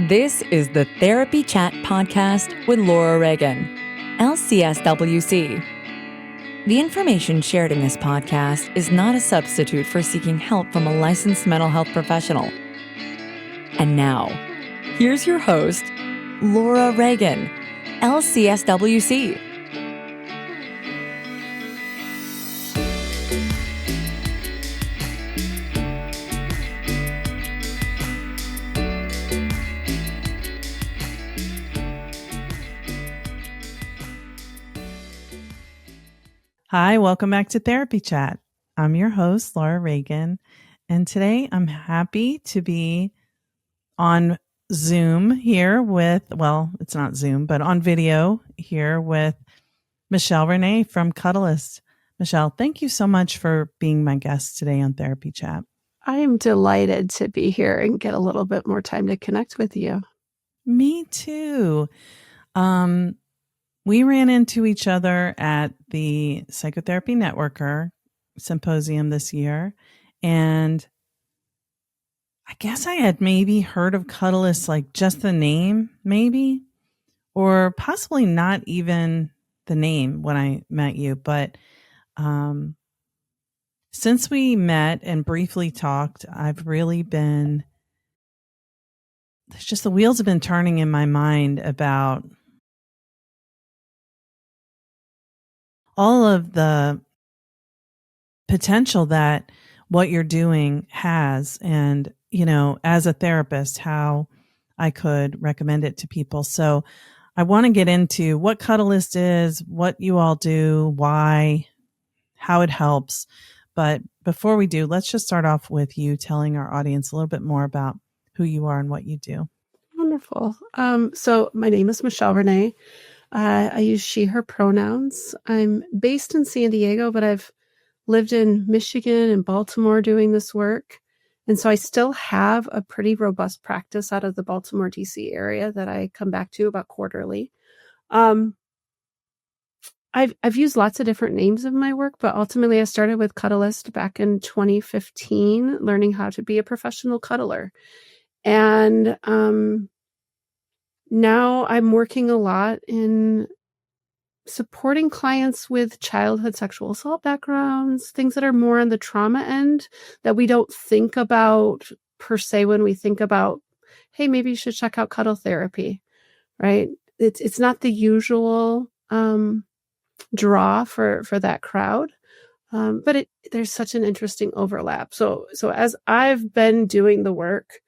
This is the Therapy Chat Podcast with Laura Reagan, lcsw-c. The information shared in this podcast is not a substitute for seeking help from a licensed mental health professional. And now, here's your host, Laura Reagan, lcsw-c. Hi, welcome back to Therapy Chat. I'm your host, Laura Reagan, and today I'm happy to be on Zoom here with, well, it's not Zoom, but on video here with Michelle Renee from Cuddlist. Michelle, thank you so much for being my guest today on Therapy Chat. I am delighted to be here and get a little bit more time to connect with you. Me too. We ran into each other at the Psychotherapy Networker Symposium this year, and I guess I had maybe heard of Cuddlist, like just the name, maybe, or possibly not even the name when I met you. But since we met and briefly talked, I've really been, there's just the wheels have been turning in my mind about all of the potential that what you're doing has, and, you know, as a therapist, how I could recommend it to people. So I want to get into what Cuddlist is, what you all do, why, how it helps. But before we do, let's just start off with you telling our audience a little bit more about who you are and what you do. Wonderful. So my name is Michelle Renee. I use she, her pronouns. I'm based in San Diego, but I've lived in Michigan and Baltimore doing this work. And so I still have a pretty robust practice out of the Baltimore, DC area that I come back to about quarterly. I've used lots of different names of my work, but ultimately I started with Cuddlist back in 2015, learning how to be a professional cuddler. And now I'm working a lot in supporting clients with childhood sexual assault backgrounds, things that are more on the trauma end that we don't think about per se when we think about, hey, maybe you should check out cuddle therapy, right? It's not the usual draw for that crowd, but there's such an interesting overlap. So as I've been doing the work,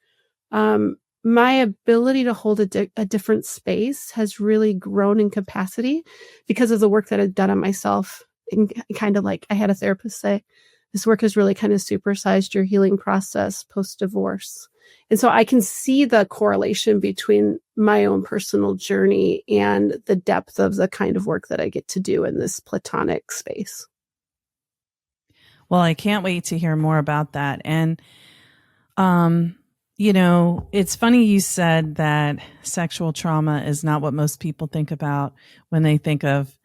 my ability to hold a different space has really grown in capacity because of the work that I've done on myself. And kind of like I had a therapist say, this work has really kind of supersized your healing process post-divorce. And so I can see the correlation between my own personal journey and the depth of the kind of work that I get to do in this platonic space. Well, I can't wait to hear more about that. And, you know, it's funny you said that sexual trauma is not what most people think about when they think of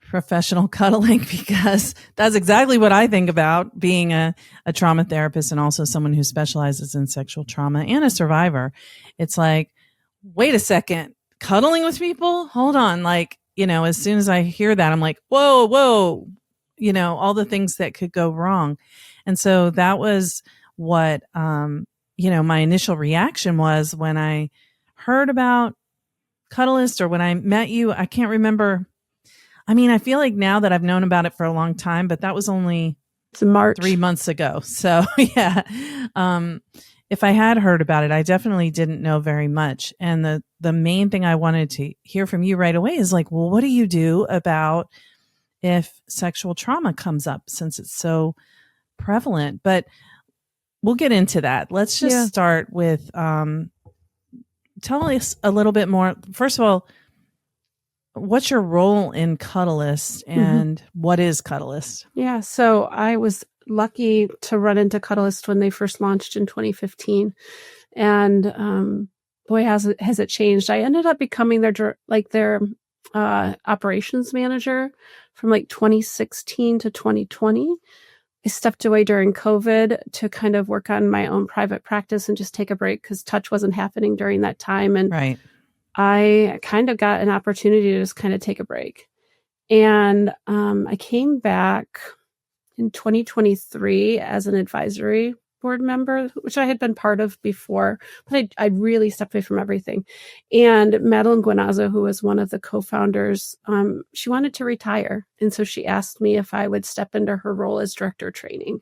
professional cuddling, because that's exactly what I think about, being a trauma therapist and also someone who specializes in sexual trauma and a survivor. It's like, wait a second, cuddling with people? Hold on. Like, you know, as soon as I hear that, I'm like, whoa, you know, all the things that could go wrong. And so that was what, you know, my initial reaction was when I heard about Cuddlist or when I met you. I can't remember. I mean, I feel like now that I've known about it for a long time, but that was only March 3 months ago. So yeah, if I had heard about it, I definitely didn't know very much. And the main thing I wanted to hear from you right away is like, well, what do you do about if sexual trauma comes up, since it's so prevalent? But we'll get into that. Let's just start with, tell us a little bit more. First of all, what's your role in Cuddlist, and what is Cuddlist? Yeah, so I was lucky to run into Cuddlist when they first launched in 2015. And boy, has it changed. I ended up becoming their operations manager from like 2016 to 2020. stepped away during COVID to kind of work on my own private practice and just take a break because touch wasn't happening during that time. And Right. I kind of got an opportunity to just kind of take a break. And I came back in 2023 as an advisory board member, which I had been part of before, but I really stepped away from everything. And Madeline Guinazzo, who was one of the co-founders, she wanted to retire. And so she asked me if I would step into her role as director of training,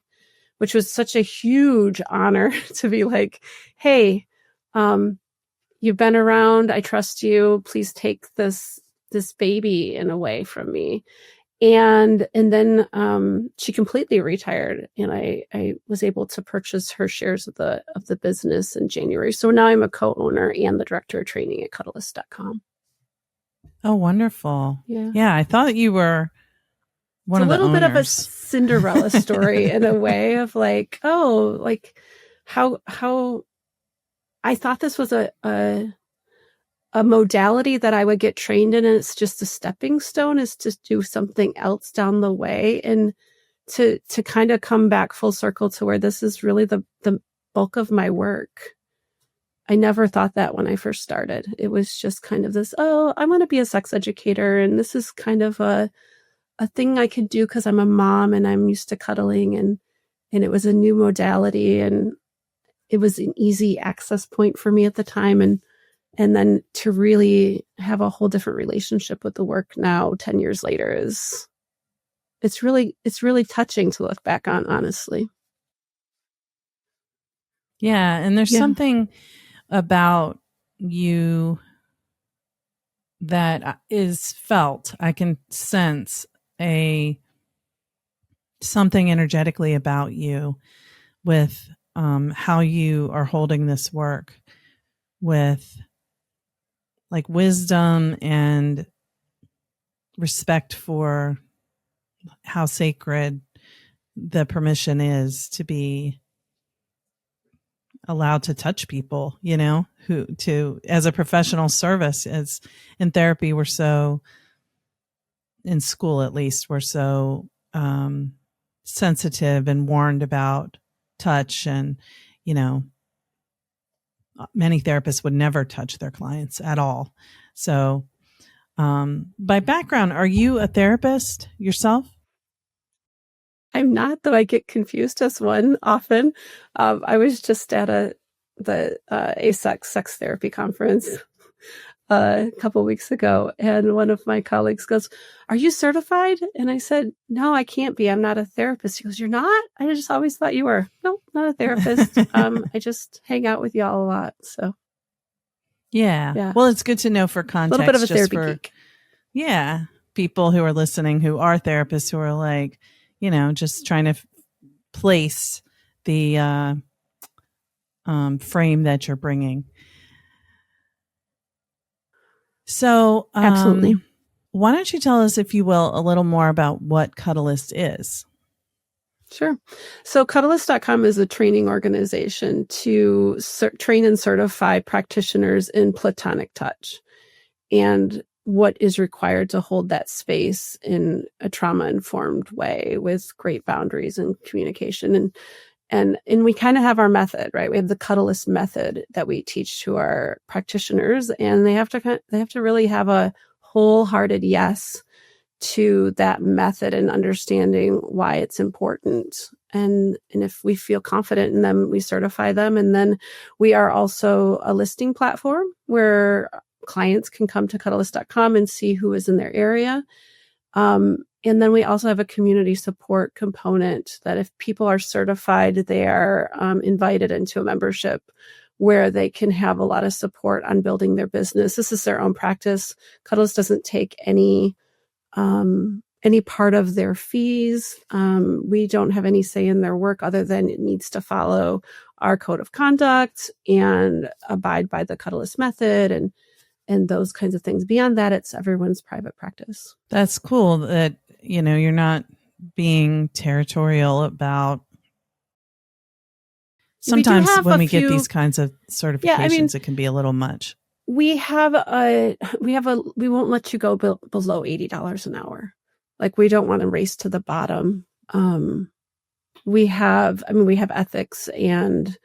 which was such a huge honor to be like, hey, you've been around. I trust you. Please take this baby in away from me. And then she completely retired, and I was able to purchase her shares of the business in January. So now I'm a co-owner and the director of training at Cuddlist.com. Oh, wonderful. Yeah. Yeah. I thought you were one of the owners. It's a little bit of a Cinderella story in a way of like, oh, like how I thought this was a modality that I would get trained in, and it's just a stepping stone, is to do something else down the way, and to kind of come back full circle to where this is really the bulk of my work. I never thought that when I first started. It was just kind of this, oh, I want to be a sex educator, and this is kind of a thing I could do because I'm a mom and I'm used to cuddling, and it was a new modality, and it was an easy access point for me at the time, and then to really have a whole different relationship with the work now, 10 years later, it's really touching to look back on, honestly. Yeah. And there's something about you that is felt. I can sense something energetically about you with how you are holding this work with like wisdom and respect for how sacred the permission is to be allowed to touch people, you know, as a professional service. As in therapy, we're so, in school at least, we're so sensitive and warned about touch, and, you know, many therapists would never touch their clients at all. So, by background, are you a therapist yourself? I'm not, though I get confused as one often. I was just at the ASEX sex therapy conference a couple of weeks ago, and one of my colleagues goes, "Are you certified?" And I said, "No, I can't be. I'm not a therapist." He goes, "You're not? I just always thought you were." "No, not a therapist. I just hang out with y'all a lot." So yeah. Well, it's good to know for context. A little bit of a therapy geek. Yeah, people who are listening who are therapists who are like, you know, just trying to place the frame that you're bringing. So, absolutely. Why don't you tell us, if you will, a little more about what Cuddlist is? Sure. So Cuddlist.com is a training organization to train and certify practitioners in platonic touch and what is required to hold that space in a trauma-informed way with great boundaries and communication. And we kind of have our method, right? We have the Cuddlist method that we teach to our practitioners, and they have to really have a wholehearted yes to that method and understanding why it's important. And if we feel confident in them, we certify them. And then we are also a listing platform where clients can come to Cuddlist.com and see who is in their area. And then we also have a community support component that if people are certified, they are invited into a membership where they can have a lot of support on building their business. This is their own practice. Cuddlist doesn't take any part of their fees. We don't have any say in their work other than it needs to follow our code of conduct and abide by the Cuddlist method and those kinds of things. Beyond that, it's everyone's private practice. That's cool that, you know, you're not being territorial about. Sometimes when we get these kinds of certifications, it can be a little much. We won't let you go below $80 an hour. Like, we don't want to race to the bottom. we have ethics and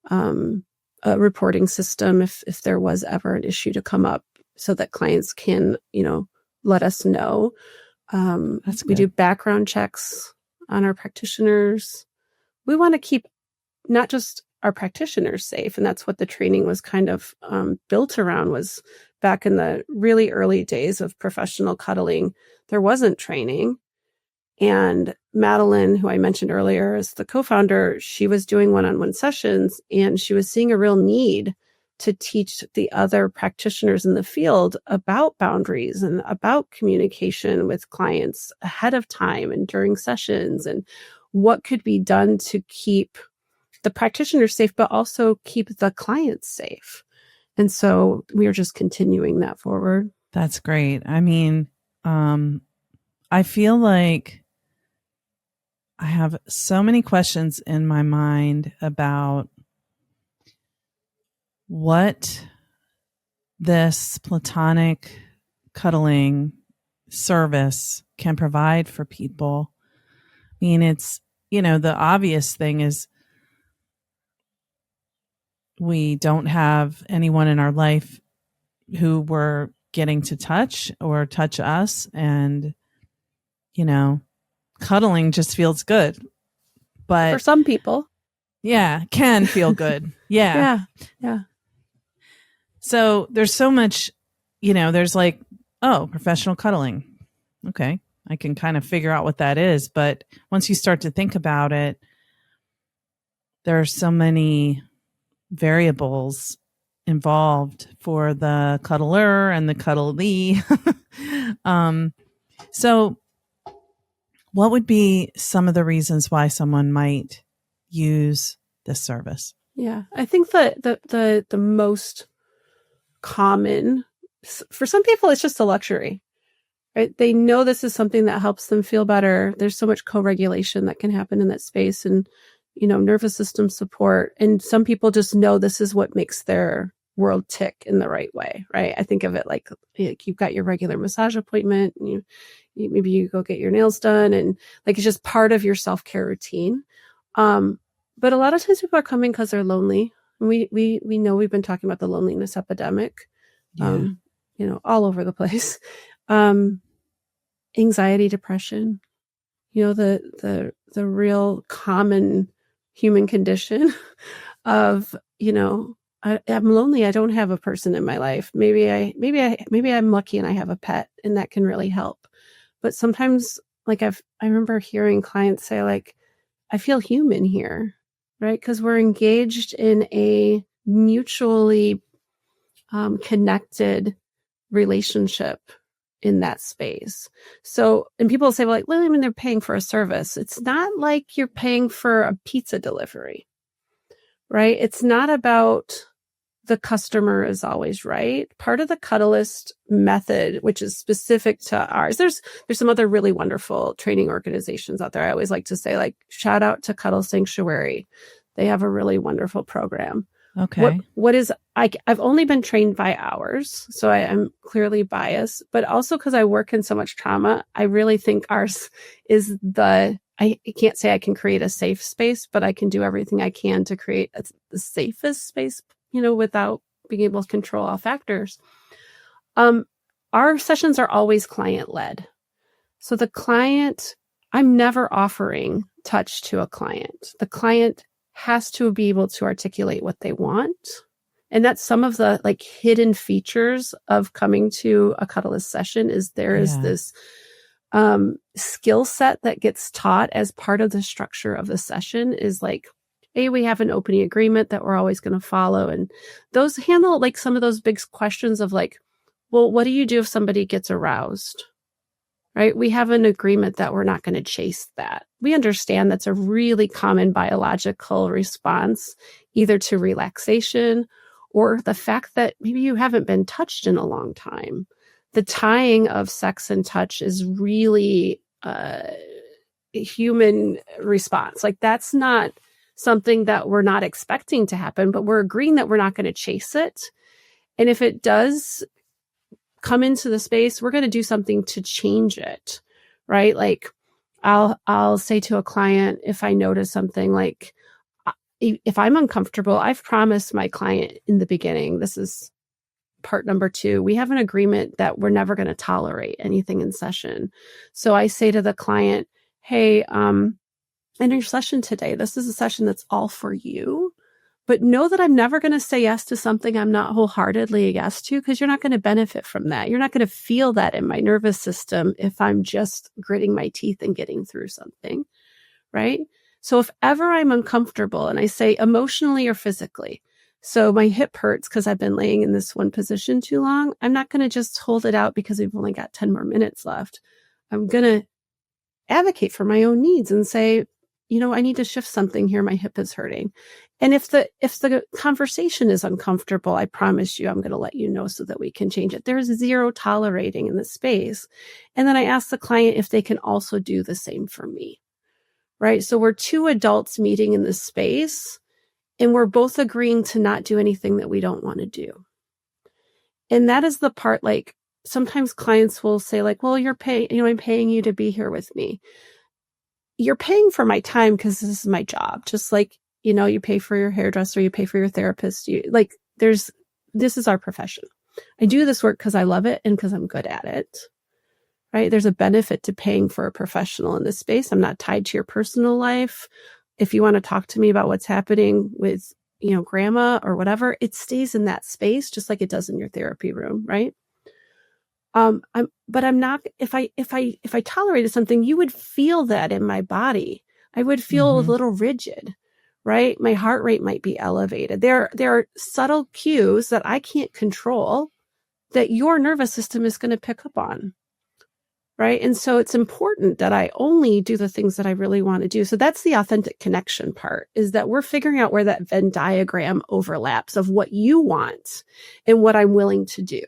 a reporting system if there was ever an issue to come up so that clients can, let us know. That's We good. do background checks on our practitioners. We want to keep not just our practitioners safe. And that's what the training was kind of built around, was back in the really early days of professional cuddling. There wasn't training. And Madeline, who I mentioned earlier as the co-founder, she was doing one-on-one sessions, and she was seeing a real need to teach the other practitioners in the field about boundaries and about communication with clients ahead of time and during sessions, and what could be done to keep the practitioners safe, but also keep the clients safe. And so we are just continuing that forward. That's great. I mean, I feel like I have so many questions in my mind about what this platonic cuddling service can provide for people. I mean, it's, the obvious thing is we don't have anyone in our life who we're getting to touch or touch us. And, cuddling just feels good. But for some people, can feel good. Yeah. So there's so much, there's like, professional cuddling. Okay. I can kind of figure out what that is. But once you start to think about it, there are so many variables involved for the cuddler and the cuddlee. So what would be some of the reasons why someone might use this service? Yeah, I think the most common, for some people, it's just a luxury, right? They know this is something that helps them feel better. There's so much co-regulation that can happen in that space, and, nervous system support. And some people just know this is what makes their world tick in the right way, right? I think of it like you've got your regular massage appointment, and maybe you go get your nails done, and like it's just part of your self-care routine. But a lot of times people are coming because they're lonely. We know we've been talking about the loneliness epidemic, all over the place. Anxiety, depression, the real common human condition of, I'm lonely. I don't have a person in my life. Maybe I'm lucky and I have a pet, and that can really help. But sometimes, like I remember hearing clients say, like, I feel human here, right? Because we're engaged in a mutually connected relationship in that space. So, and people say, well, I mean, they're paying for a service. It's not like you're paying for a pizza delivery, right? It's not about the customer is always right. Part of the Cuddlist method, which is specific to ours, there's some other really wonderful training organizations out there. I always like to say, like, shout out to Cuddle Sanctuary. They have a really wonderful program. Okay. What is, I've only been trained by ours, so I am clearly biased, but also because I work in so much trauma, I really think ours is I can't say I can create a safe space, but I can do everything I can to create the safest space, without being able to control all factors. Our sessions are always client-led. So the client, I'm never offering touch to a client. The client has to be able to articulate what they want. And that's some of the like hidden features of coming to a Cuddlist session is there is this skill set that gets taught as part of the structure of the session is like, hey, we have an opening agreement that we're always going to follow. And those handle like some of those big questions of like, well, what do you do if somebody gets aroused? Right? We have an agreement that we're not going to chase that. We understand that's a really common biological response, either to relaxation or the fact that maybe you haven't been touched in a long time. The tying of sex and touch is really a human response. Like that's not something that we're not expecting to happen, but we're agreeing that we're not going to chase it. And if it does come into the space, we're going to do something to change it, right? Like I'll say to a client, if I notice something like, if I'm uncomfortable, I've promised my client in the beginning, this is part number 2, we have an agreement that we're never going to tolerate anything in session. So I say to the client, hey, in your session today, this is a session that's all for you, but know that I'm never going to say yes to something I'm not wholeheartedly a yes to, because you're not going to benefit from that. You're not going to feel that in my nervous system if I'm just gritting my teeth and getting through something, right? So if ever I'm uncomfortable, and I say emotionally or physically, so my hip hurts because I've been laying in this one position too long, I'm not going to just hold it out because we've only got 10 more minutes left. I'm going to advocate for my own needs and say, I need to shift something here. My hip is hurting. And if the conversation is uncomfortable, I promise you, I'm going to let you know so that we can change it. There's zero tolerating in the space. And then I ask the client if they can also do the same for me, right? So we're 2 adults meeting in this space, and we're both agreeing to not do anything that we don't want to do. And that is the part, like, sometimes clients will say, like, well, I'm paying you to be here with me. You're paying for my time because this is my job. Just like, you pay for your hairdresser, you pay for your therapist. This is our profession. I do this work because I love it and because I'm good at it, right? There's a benefit to paying for a professional in this space. I'm not tied to your personal life. If you want to talk to me about what's happening with, grandma or whatever, it stays in that space just like it does in your therapy room, right? I'm not, if I tolerated something, you would feel that in my body. I would feel a little rigid, right? My heart rate might be elevated. There are subtle cues that I can't control that your nervous system is going to pick up on. Right. And so it's important that I only do the things that I really want to do. So that's the authentic connection part, is that we're figuring out where that Venn diagram overlaps of what you want and what I'm willing to do.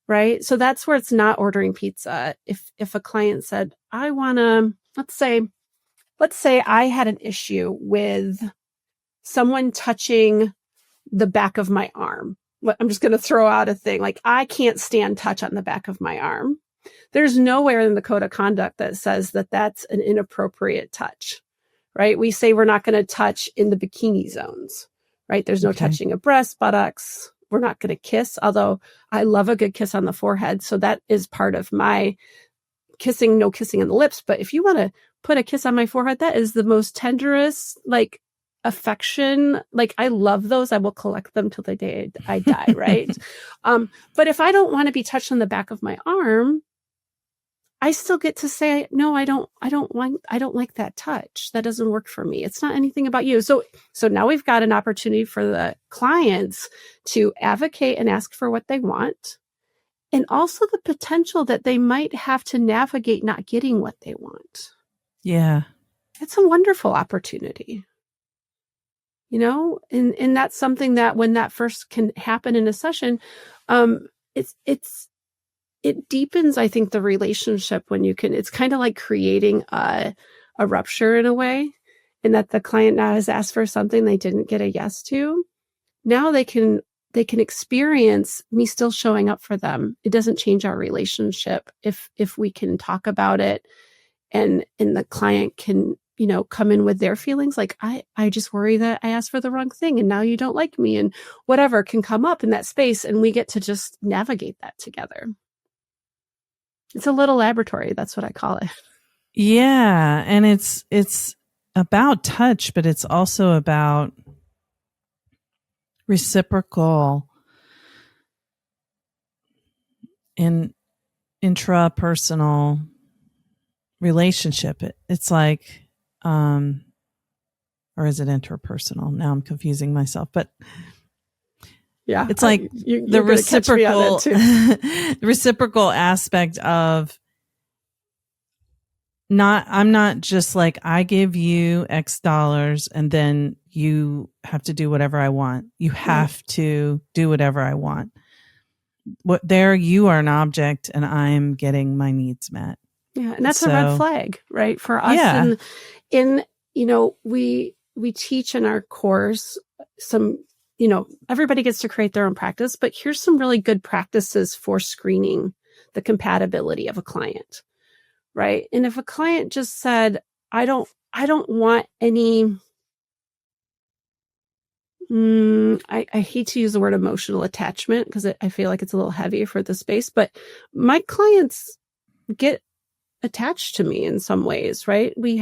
Right. So that's where it's not ordering pizza. If a client said, I want to, let's say I had an issue with someone touching the back of my arm. I'm just going to throw out a thing like, I can't stand touch on the back of my arm. There's nowhere in the code of conduct that says that that's an inappropriate touch, right? We say we're not going to touch in the bikini zones, right? There's no touching of breasts, buttocks. We're not going to kiss, although I love a good kiss on the forehead. So that is part of my kissing, no kissing on the lips. But if you want to put a kiss on my forehead, that is the most tenderest, like, affection. Like, I love those. I will collect them till the day I die, right? But if I don't want to be touched on the back of my arm, I still get to say, no, I don't like that touch. That doesn't work for me. It's not anything about you. So now we've got an opportunity for the clients to advocate and ask for what they want. And also the potential that they might have to navigate not getting what they want. Yeah. It's a wonderful opportunity. And that's something that when that first can happen in a session, it deepens, I think, the relationship when you can. It's kind of like creating a rupture in a way, in that the client now has asked for something they didn't get a yes to. Now they can experience me still showing up for them. It doesn't change our relationship if we can talk about it, and the client can, come in with their feelings. Like, I just worry that I asked for the wrong thing and now you don't like me, and whatever can come up in that space. And we get to just navigate that together. It's a little laboratory. That's what I call it. Yeah. And it's about touch, but it's also about reciprocal in intrapersonal relationship. It's like, or is it interpersonal? Now I'm confusing myself, but yeah, it's like the reciprocal, reciprocal aspect of I'm not just like, I give you X dollars and then you have to do whatever I want. You have to do whatever I want. There you are an object and I'm getting my needs met. Yeah. And that's a red flag, right? For us. Yeah. And we teach in our course some, everybody gets to create their own practice, but here's some really good practices for screening the compatibility of a client, right? And if a client just said, I don't want any, I hate to use the word emotional attachment because I feel like it's a little heavy for the space, but my clients get attached to me in some ways, right? We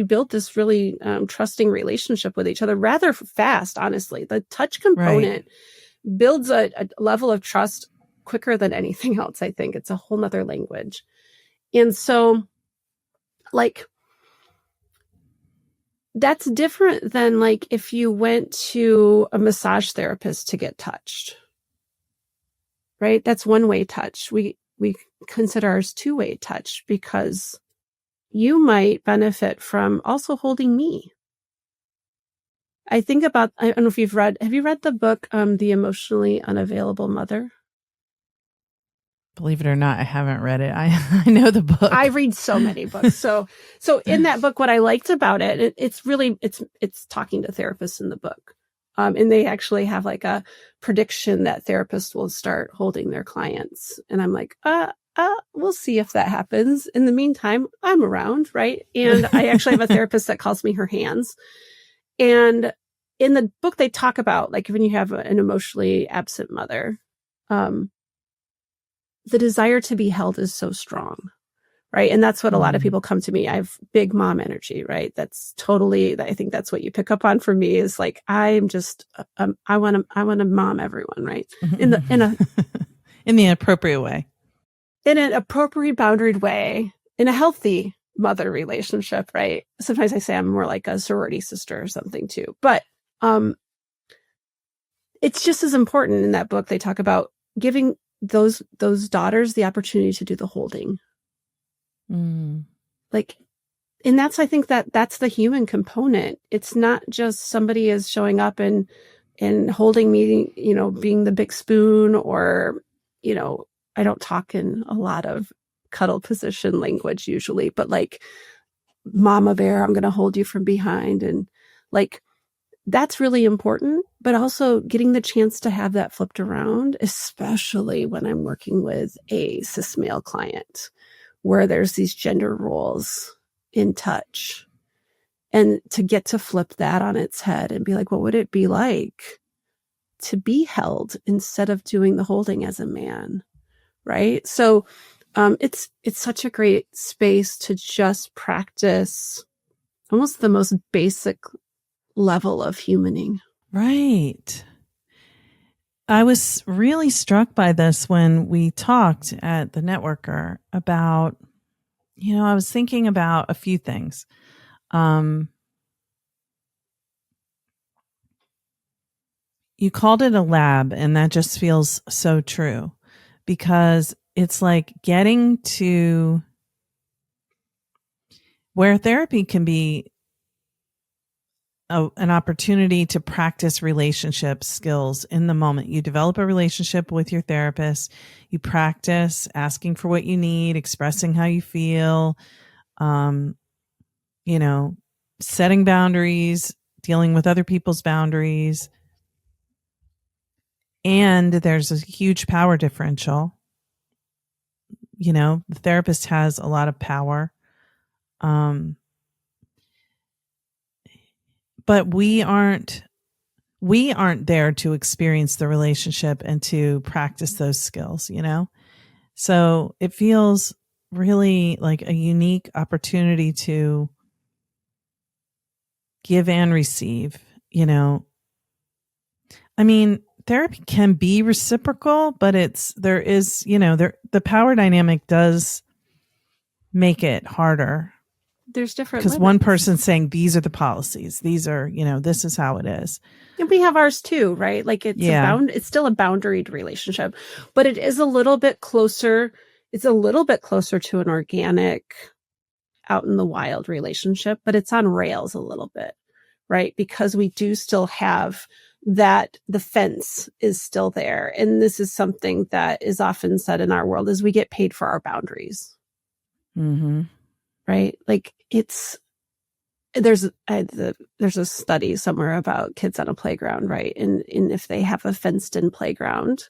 built this really trusting relationship with each other rather fast, honestly. The touch component builds a level of trust quicker than anything else, I think. It's a whole nother language. And so, like, that's different than like if you went to a massage therapist to get touched, right? That's one-way touch. We consider ours two-way touch because you might benefit from also holding me. I think about, I don't know if have you read the book, The Emotionally Unavailable Mother? Believe it or not, I haven't read it. I know the book. I read so many books. So in that book, what I liked about it's really, it's talking to therapists in the book. And they actually have like a prediction that therapists will start holding their clients. And I'm like, we'll see if that happens. In the meantime, I'm around, right? And I actually have a therapist that calls me her hands. And in the book, they talk about like when you have an emotionally absent mother, the desire to be held is so strong, right? And that's what a lot of people come to me. I have big mom energy, right? That's totally, I think that's what you pick up on for me is like, I'm just, I want to mom everyone, right? In the appropriate way. In an appropriate boundaried way, in a healthy mother relationship, right? Sometimes I say I'm more like a sorority sister or something too, but, it's just as important in that book. They talk about giving those daughters the opportunity to do the holding. Like, and that's, I think that's the human component. It's not just somebody is showing up and holding me, being the big spoon or, I don't talk in a lot of cuddle position language usually, but like mama bear, I'm going to hold you from behind. And like, that's really important, but also getting the chance to have that flipped around, especially when I'm working with a cis male client where there's these gender roles in touch, and to get to flip that on its head and be like, what would it be like to be held instead of doing the holding as a man? Right. So, it's such a great space to just practice almost the most basic level of humaning. Right. I was really struck by this when we talked at the Networker about, I was thinking about a few things. You called it a lab, and that just feels so true because it's like getting to where therapy can be an opportunity to practice relationship skills in the moment. You develop a relationship with your therapist. You practice asking for what you need, expressing how you feel, setting boundaries, dealing with other people's boundaries. And there's a huge power differential. The therapist has a lot of power. But we aren't there to experience the relationship and to practice those skills, So it feels really like a unique opportunity to give and receive, I mean, therapy can be reciprocal, but the power dynamic does make it harder. There's different because one person's saying these are the policies, these are, this is how it is, and we have ours too, right? Like it's still a boundaried relationship, but it is a little bit closer. It's a little bit closer to an organic, out in the wild relationship, but it's on rails a little bit, right? Because we do still have that the fence is still there, and this is something that is often said in our world: is we get paid for our boundaries. Mm-hmm. Right? Like there's a study somewhere about kids on a playground, right? And if they have a fenced in playground,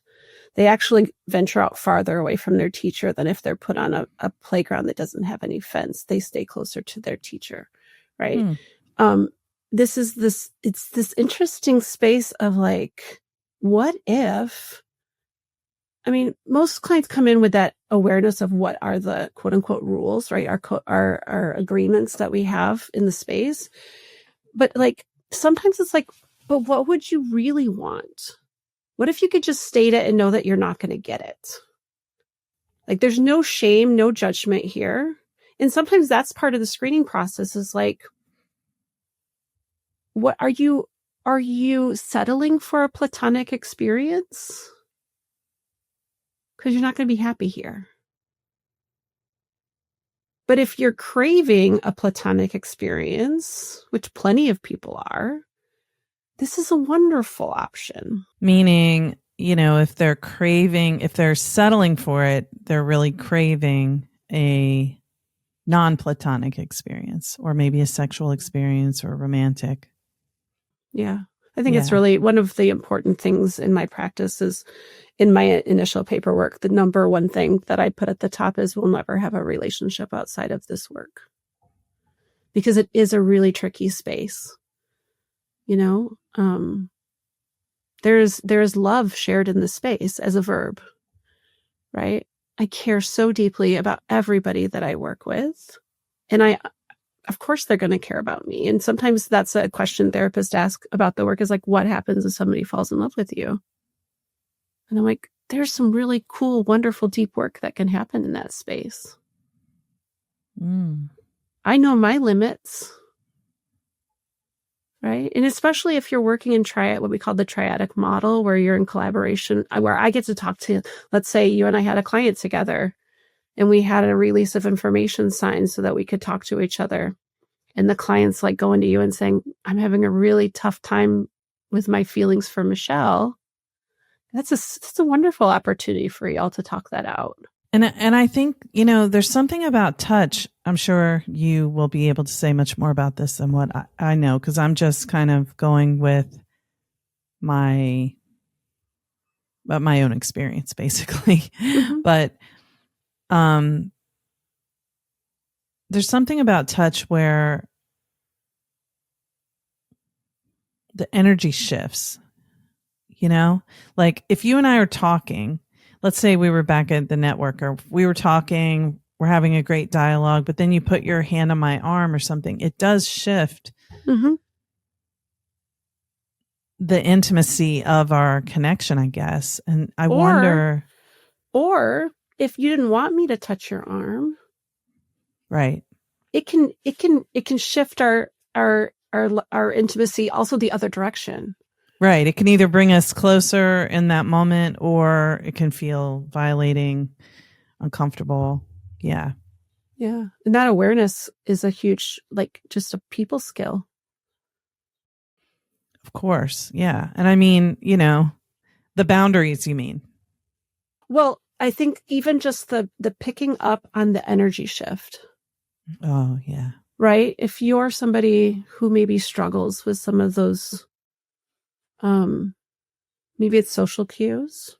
They actually venture out farther away from their teacher than if they're put on a playground that doesn't have any fence. They stay closer to their teacher, right? It's this interesting space of like, what if, I mean, most clients come in with that awareness of what are the quote unquote rules, right? Our agreements that we have in the space. But like, sometimes it's like, but what would you really want? What if you could just state it and know that you're not going to get it? Like, there's no shame, no judgment here. And sometimes that's part of the screening process is like, what are you settling for a platonic experience? Because you're not going to be happy here. But if you're craving a platonic experience, which plenty of people are, this is a wonderful option. Meaning, if they're settling for it, they're really craving a non-platonic experience or maybe a sexual experience or romantic. Yeah. I think it's really one of the important things in my practice is in my initial paperwork, the number one thing that I put at the top is we'll never have a relationship outside of this work. Because it is a really tricky space. There's love shared in the space as a verb, right? I care so deeply about everybody that I work with. And of course they're going to care about me. And sometimes that's a question therapists ask about the work is like, what happens if somebody falls in love with you? And I'm like, there's some really cool, wonderful, deep work that can happen in that space. I know my limits. Right. And especially if you're working in what we call the triadic model, where you're in collaboration, where I get to talk to, let's say you and I had a client together and we had a release of information signed so that we could talk to each other. And the client's like going to you and saying, I'm having a really tough time with my feelings for Michelle. That's a wonderful opportunity for y'all to talk that out. And I think, there's something about touch. I'm sure you will be able to say much more about this than what I know, because I'm just kind of going with my own experience, basically. Mm-hmm. But there's something about touch where the energy shifts, like if you and I are talking, let's say we were back at the network or we were talking, we're having a great dialogue, but then you put your hand on my arm or something, it does shift the intimacy of our connection, I guess. And I wonder. Or if you didn't want me to touch your arm. Right. It can shift our intimacy also the other direction. Right. It can either bring us closer in that moment or it can feel violating, uncomfortable. Yeah. Yeah. And that awareness is a huge, just a people skill. Of course. Yeah. And I mean, the boundaries, you mean? Well, I think even just the picking up on the energy shift. Oh, yeah. Right. If you're somebody who maybe struggles with some of those, maybe it's social cues,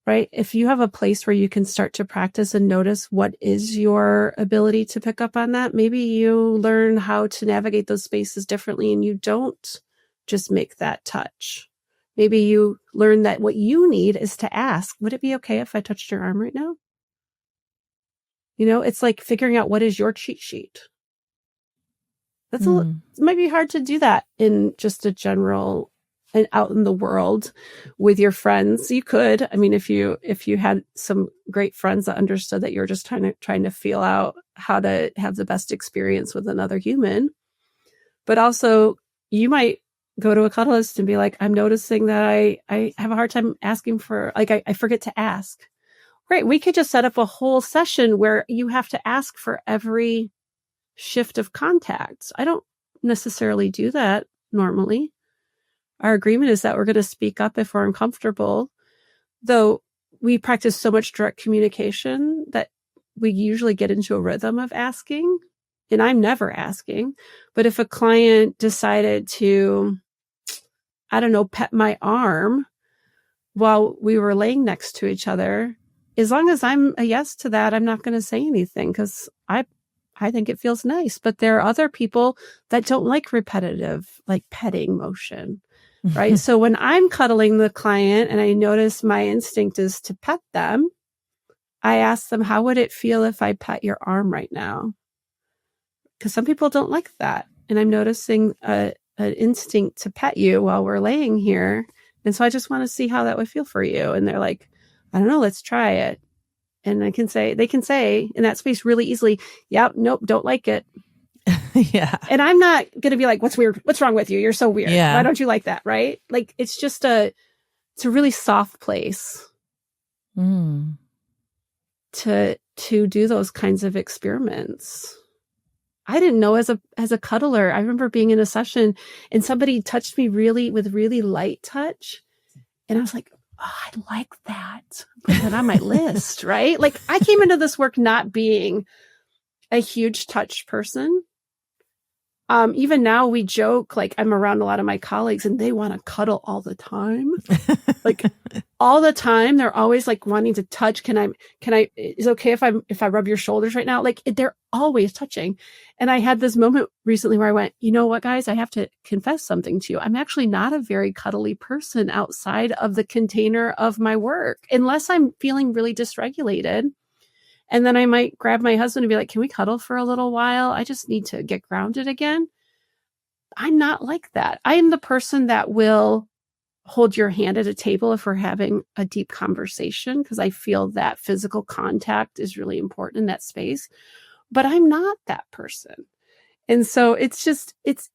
right? If you have a place where you can start to practice and notice what is your ability to pick up on that, maybe you learn how to navigate those spaces differently and you don't just make that touch. Maybe you learn that what you need is to ask, would it be okay if I touched your arm right now? It's like figuring out what is your cheat sheet. It might be hard to do that in just a general and out in the world with your friends. You could, I mean, if you had some great friends that understood that you're just trying to feel out how to have the best experience with another human. But also you might go to a cuddlist and be like, I'm noticing that I have a hard time asking for, I forget to ask. Right. We could just set up a whole session where you have to ask for every shift of contacts. I don't necessarily do that normally. Our agreement is that we're going to speak up if we're uncomfortable, though we practice so much direct communication that we usually get into a rhythm of asking, and I'm never asking. But if a client decided to, I don't know, pet my arm, while we were laying next to each other, as long as I'm a yes to that, I'm not going to say anything because I think it feels nice. But there are other people that don't like repetitive, like petting motion, right? So when I'm cuddling the client and I notice my instinct is to pet them, I ask them, how would it feel if I pet your arm right now? Because some people don't like that. And I'm noticing an instinct to pet you while we're laying here. And so I just want to see how that would feel for you. And they're like, I don't know, let's try it. And they can say in that space really easily, yep, nope, don't like it. Yeah. And I'm not going to be like, what's weird? What's wrong with you? You're so weird. Yeah. Why don't you like that? Right? Like, it's a really soft place to do those kinds of experiments. I didn't know as a cuddler. I remember being in a session and somebody touched me with really light touch. And I was like, oh, I like that. Put that on my list, right? Like, I came into this work not being a huge touch person. Even now we joke, like I'm around a lot of my colleagues and they want to cuddle all the time. Like all the time. They're always like wanting to touch. Can I, is it okay if I rub your shoulders right now? Like they're always touching. And I had this moment recently where I went, you know what, guys, I have to confess something to you. I'm actually not a very cuddly person outside of the container of my work, unless I'm feeling really dysregulated. And then I might grab my husband and be like, can we cuddle for a little while? I just need to get grounded again. I'm not like that. I am the person that will hold your hand at a table if we're having a deep conversation, because I feel that physical contact is really important in that space. But I'm not that person. And so it's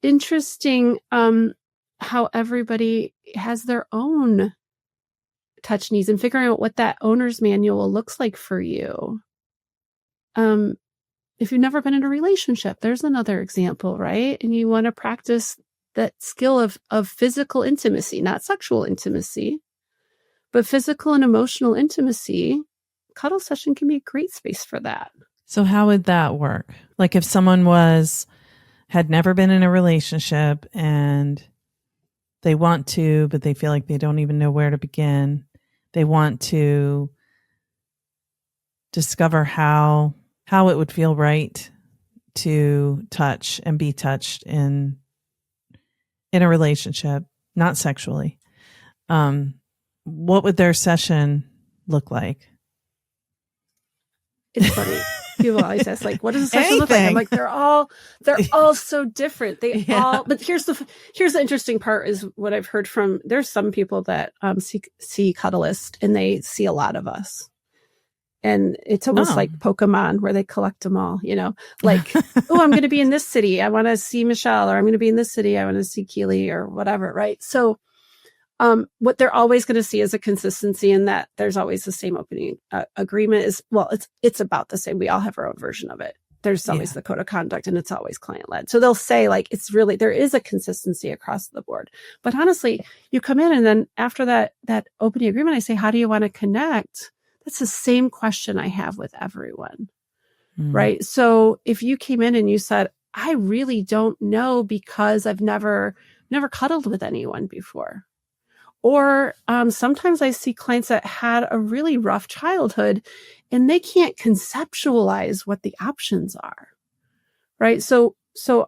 interesting how everybody has their own touch needs and figuring out what that owner's manual looks like for you. If you've never been in a relationship, there's another example, right? And you want to practice that skill of physical intimacy, not sexual intimacy, but physical and emotional intimacy. Cuddle session can be a great space for that. So how would that work? Like if someone had never been in a relationship and they want to, but they feel like they don't even know where to begin. They want to discover how it would feel right to touch and be touched in a relationship, not sexually. What would their session look like? It's funny. People always ask, like, what does a session look like? I'm like, they're all so different. But here's the interesting part is what I've heard from, there's some people that see Cuddlist and they see a lot of us. And it's almost like Pokemon where they collect them all, like, oh, I'm going to be in this city. I want to see Michelle, or I'm going to be in this city. I want to see Keely or whatever. Right. So, what they're always going to see is a consistency in that there's always the same opening agreement it's about the same. We all have our own version of it. There's always the code of conduct and it's always client led. So they'll say like, there is a consistency across the board, but honestly, you come in and then after that opening agreement, I say, how do you want to connect? That's the same question I have with everyone. Right. So if you came in and you said, I really don't know because I've never cuddled with anyone before. Or sometimes I see clients that had a really rough childhood and they can't conceptualize what the options are. Right. So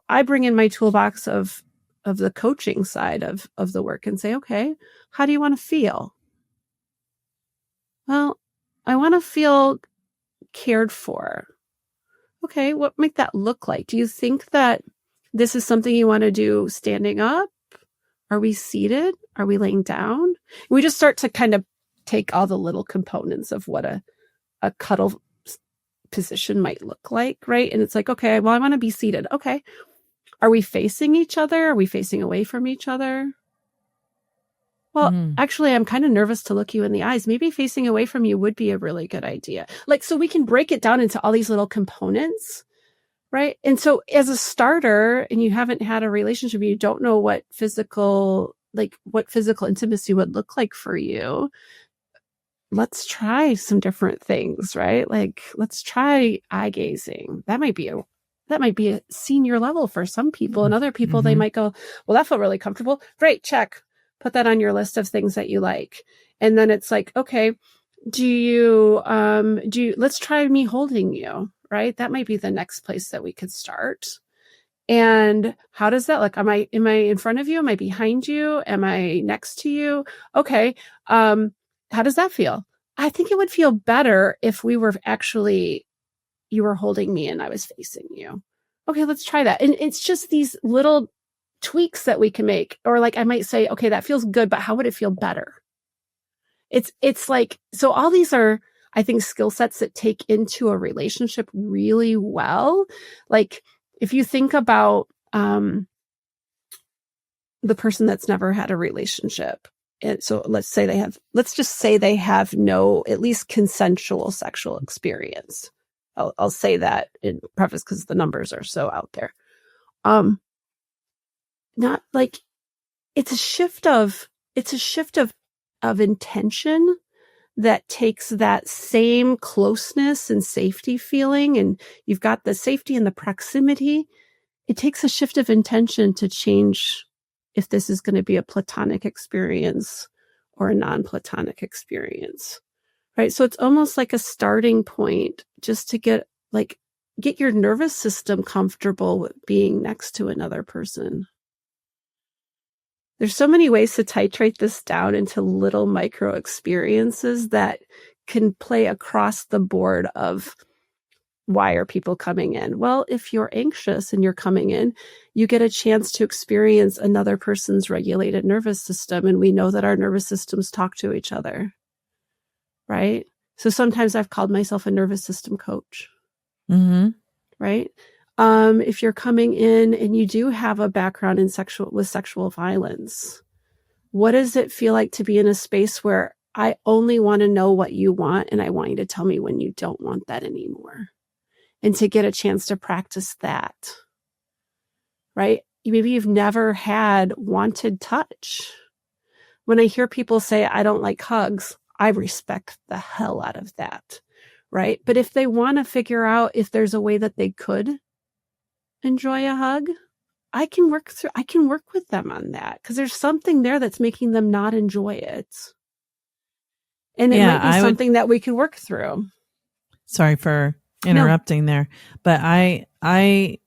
I bring in my toolbox of the coaching side of the work and say, okay, how do you want to feel? Well, I want to feel cared for. Okay, what might that look like? Do you think that this is something you want to do standing up? Are we seated? Are we laying down? We just start to kind of take all the little components of what a cuddle position might look like, right? And it's like, okay, well, I want to be seated. Okay. Are we facing each other? Are we facing away from each other? Well, actually, I'm kind of nervous to look you in the eyes. Maybe facing away from you would be a really good idea. Like, so we can break it down into all these little components, right? And so as a starter, and you haven't had a relationship, you don't know what physical intimacy would look like for you. Let's try some different things, right? Like, let's try eye gazing. That might be a senior level for some people, and other people, they might go, well, that felt really comfortable. Great, check. Put that on your list of things that you like. And then it's like, okay, let's try me holding you, right? That might be the next place that we could start. And how does that look? Am I in front of you? Am I behind you? Am I next to you? Okay. How does that feel? I think it would feel better if you were holding me and I was facing you. Okay, let's try that. And it's just these little tweaks that we can make. Or like I might say, okay, that feels good, but how would it feel better? It's like, so all these are, I think, skill sets that take into a relationship really well. Like if you think about the person that's never had a relationship. And so let's just say they have no, at least consensual sexual experience. I'll say that in preface because the numbers are so out there. Not like it's a shift of intention that takes that same closeness and safety feeling, and you've got the safety and the proximity. It takes a shift of intention to change if this is going to be a platonic experience or a non-platonic experience, right? So it's almost like a starting point just to get your nervous system comfortable with being next to another person. There's so many ways to titrate this down into little micro experiences that can play across the board of why are people coming in? Well, if you're anxious and you're coming in, you get a chance to experience another person's regulated nervous system. And we know that our nervous systems talk to each other, right? So sometimes I've called myself a nervous system coach, right? If you're coming in and you do have a background in sexual violence, what does it feel like to be in a space where I only want to know what you want and I want you to tell me when you don't want that anymore? And to get a chance to practice that, right? Maybe you've never had wanted touch. When I hear people say, I don't like hugs, I respect the hell out of that, right? But if they want to figure out if there's a way that they could enjoy a hug, I can work with them on that because there's something there that's making them not enjoy it. And it might be something that we can work through. Sorry for interrupting there, but I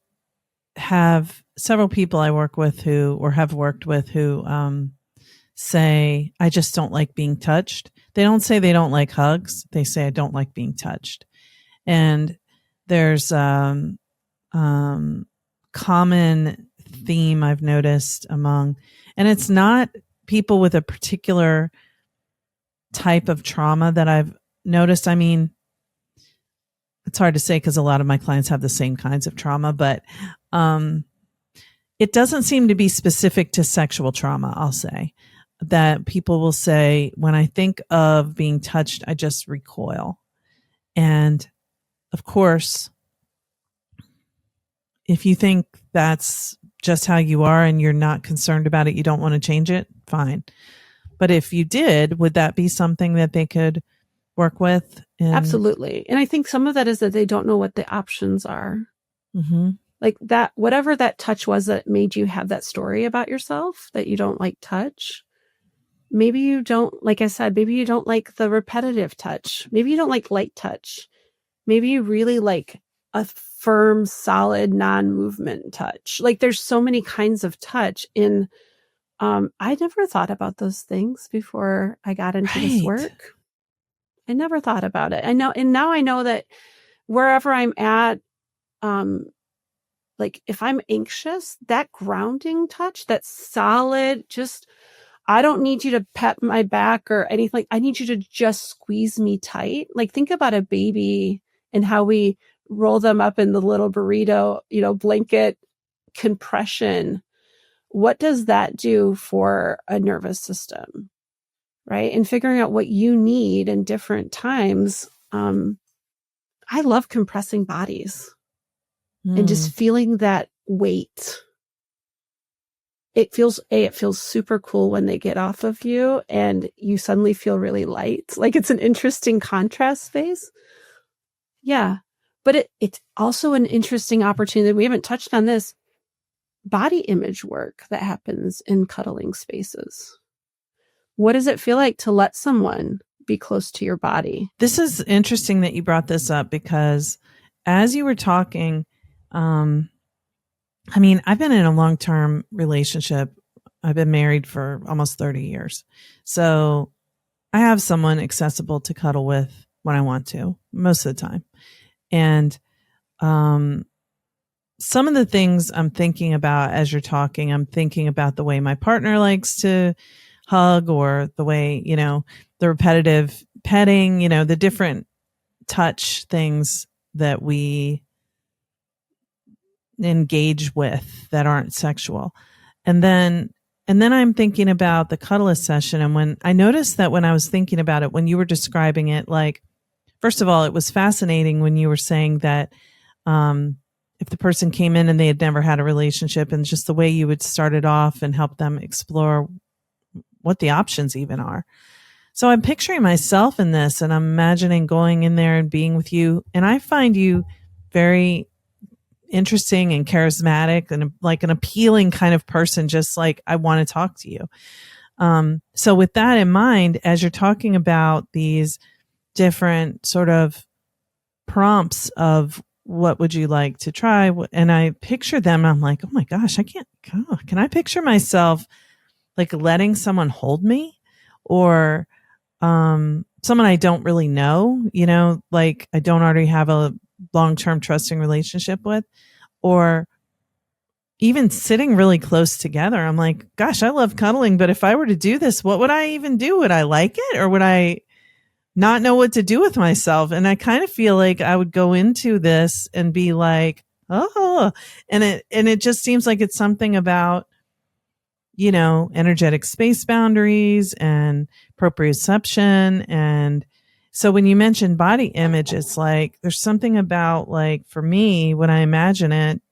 have several people I work with have worked with who say, I just don't like being touched. They don't say they don't like hugs. They say, I don't like being touched. And there's common theme I've noticed and it's not people with a particular type of trauma that I've noticed. I mean, it's hard to say because a lot of my clients have the same kinds of trauma, but it doesn't seem to be specific to sexual trauma. I'll say that people will say, when I think of being touched, I just recoil. And of course, if you think that's just how you are and you're not concerned about it, you don't want to change it, fine. But if you did, would that be something that they could work with? Absolutely. And I think some of that is that they don't know what the options are. Like that, whatever that touch was that made you have that story about yourself that you don't like touch. Maybe you don't, like I said, maybe you don't like the repetitive touch. Maybe you don't like light touch. Maybe you really like a firm, solid, non-movement touch. Like there's so many kinds of touch in, I never thought about those things before I got into this work. I never thought about it. I know, and now I know that wherever I'm at, like if I'm anxious, that grounding touch, that solid, just, I don't need you to pat my back or anything. Like I need you to just squeeze me tight. Like think about a baby and how we roll them up in the little burrito, blanket compression. What does that do for a nervous system? Right. And figuring out what you need in different times. I love compressing bodies and just feeling that weight. It feels super cool when they get off of you and you suddenly feel really light. Like it's an interesting contrast space. Yeah. But it's also an interesting opportunity. We haven't touched on this body image work that happens in cuddling spaces. What does it feel like to let someone be close to your body? This is interesting that you brought this up, because as you were talking, I've been in a long-term relationship. I've been married for almost 30 years. So I have someone accessible to cuddle with when I want to, most of the time. And some of the things I'm thinking about as you're talking, I'm thinking about the way my partner likes to hug, or the way, the repetitive petting, the different touch things that we engage with that aren't sexual. And then I'm thinking about the Cuddlist session. And when I noticed that, when I was thinking about it, when you were describing it, like, first of all, it was fascinating when you were saying that, if the person came in and they had never had a relationship, and just the way you would start it off and help them explore what the options even are. So I'm picturing myself in this, and I'm imagining going in there and being with you. And I find you very interesting and charismatic, and like an appealing kind of person, just like I want to talk to you. So with that in mind, as you're talking about these different sort of prompts of what would you like to try, and I picture them, I'm like, oh my gosh, can I picture myself like letting someone hold me, or someone I don't really know, like I don't already have a long-term trusting relationship with, or even sitting really close together. I'm like, gosh, I love cuddling, but if I were to do this, what would I even do? Would I like it, or would I not know what to do with myself? And I kind of feel like I would go into this and be like, oh, and it just seems like it's something about, energetic space boundaries and proprioception. And so when you mention body image, it's like, there's something about, like, for me, when I imagine it,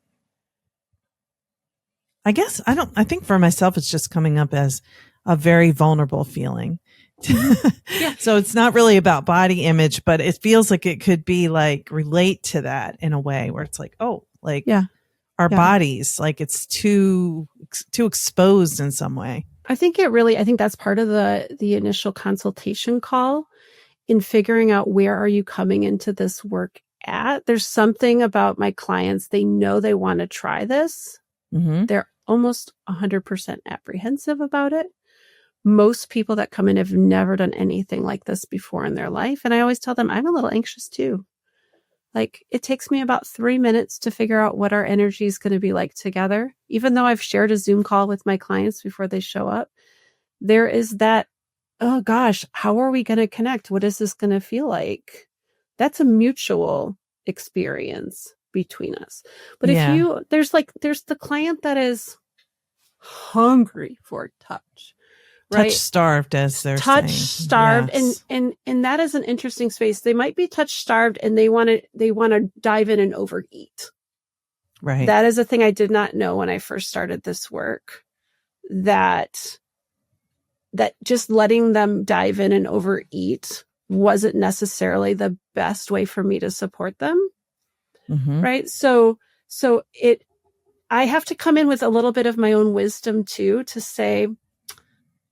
I think for myself, it's just coming up as a very vulnerable feeling. Yeah. So it's not really about body image, but it feels like it could be like relate to that in a way where it's like, oh, like our bodies, like it's too exposed in some way. I think that's part of the initial consultation call in figuring out, where are you coming into this work at? There's something about my clients. They know they want to try this. Mm-hmm. They're almost 100% apprehensive about it. Most people that come in have never done anything like this before in their life. And I always tell them, I'm a little anxious too. Like, it takes me about 3 minutes to figure out what our energy is going to be like together. Even though I've shared a Zoom call with my clients before they show up, there is that, oh gosh, how are we going to connect? What is this going to feel like? That's a mutual experience between us. But there's the client that is hungry for touch. Right? Touch starved, as they're saying. Touch starved. Yes. And that is an interesting space. They might be touch starved and they want to dive in and overeat. Right. That is a thing I did not know when I first started this work, that just letting them dive in and overeat wasn't necessarily the best way for me to support them. Mm-hmm. Right. So I have to come in with a little bit of my own wisdom too, to say,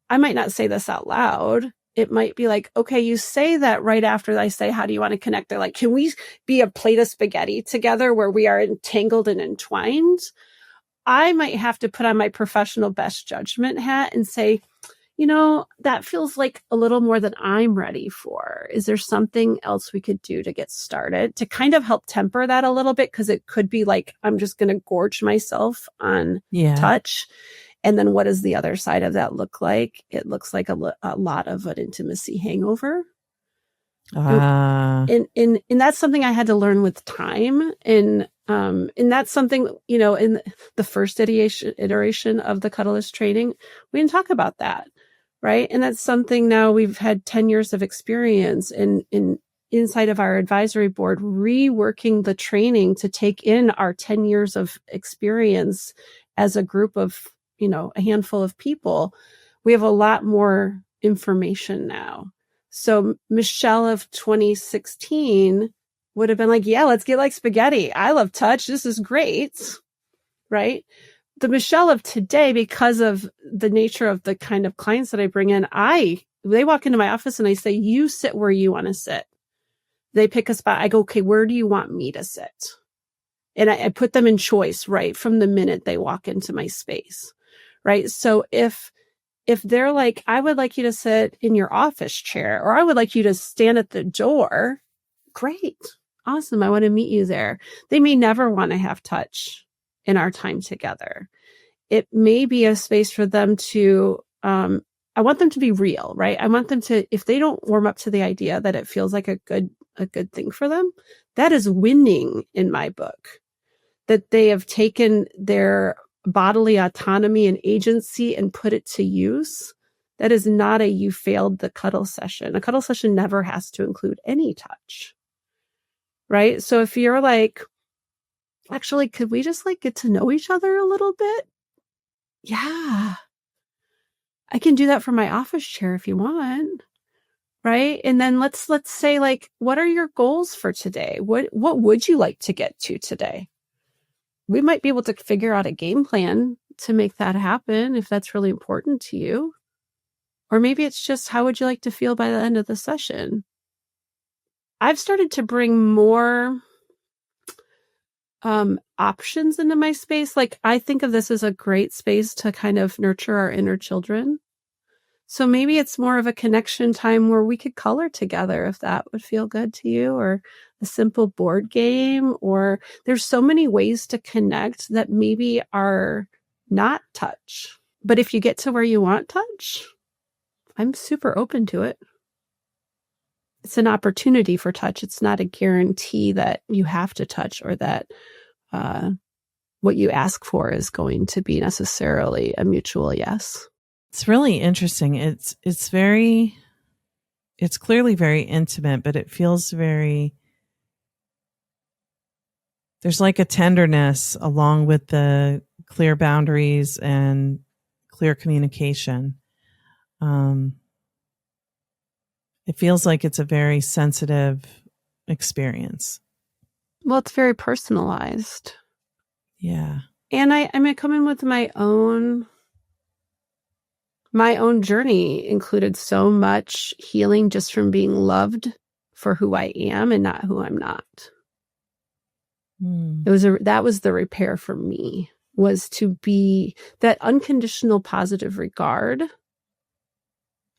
I might not say this out loud. It might be like, okay, you say that right after I say, how do you want to connect? They're like, can we be a plate of spaghetti together where we are entangled and entwined? I might have to put on my professional best judgment hat and say, that feels like a little more than I'm ready for. Is there something else we could do to get started to kind of help temper that a little bit? Because it could be like, I'm just going to gorge myself on touch. And then what does the other side of that look like? It looks like a lot of an intimacy hangover. And that's something I had to learn with time. And that's something, in the first iteration of the Cuddlist training, we didn't talk about that. Right. And that's something now we've had 10 years of experience in inside of our advisory board, reworking the training to take in our 10 years of experience as a group of, a handful of people. We have a lot more information now. So Michelle of 2016 would have been like, yeah, let's get like spaghetti. I love touch. This is great. Right. the Michelle of today, because of the nature of the kind of clients that I bring in, they walk into my office and I say, you sit where you want to sit. They pick a spot. I go, okay, where do you want me to sit? And I put them in choice right from the minute they walk into my space, right? So if they're like, I would like you to sit in your office chair, or I would like you to stand at the door, great. Awesome. I want to meet you there. They may never want to have touch in our time together. It may be a space for them to, I want them to be real, right? I want them to, if they don't warm up to the idea that it feels like a good thing for them, that is winning in my book. That they have taken their bodily autonomy and agency and put it to use. That is not a you failed the cuddle session. A cuddle session never has to include any touch, right? So if you're like, actually, could we just like get to know each other a little bit? Yeah. I can do that from my office chair if you want. Right. And then let's say, like, what are your goals for today? What would you like to get to today? We might be able to figure out a game plan to make that happen if that's really important to you. Or maybe it's just, how would you like to feel by the end of the session? I've started to bring more options into my space. Like, I think of this as a great space to kind of nurture our inner children. So maybe it's more of a connection time where we could color together if that would feel good to you, or a simple board game, or there's so many ways to connect that maybe are not touch. But if you get to where you want touch, I'm super open to it. It's an opportunity for touch. It's not a guarantee that you have to touch, or that what you ask for is going to be necessarily a mutual yes. It's really interesting. It's clearly very intimate, but it feels very, there's like a tenderness along with the clear boundaries and clear communication. It feels like it's a very sensitive experience. Well, it's very personalized. Yeah. And I come in with my own journey included so much healing just from being loved for who I am and not who I'm not. That was the repair for me, was to be that unconditional positive regard.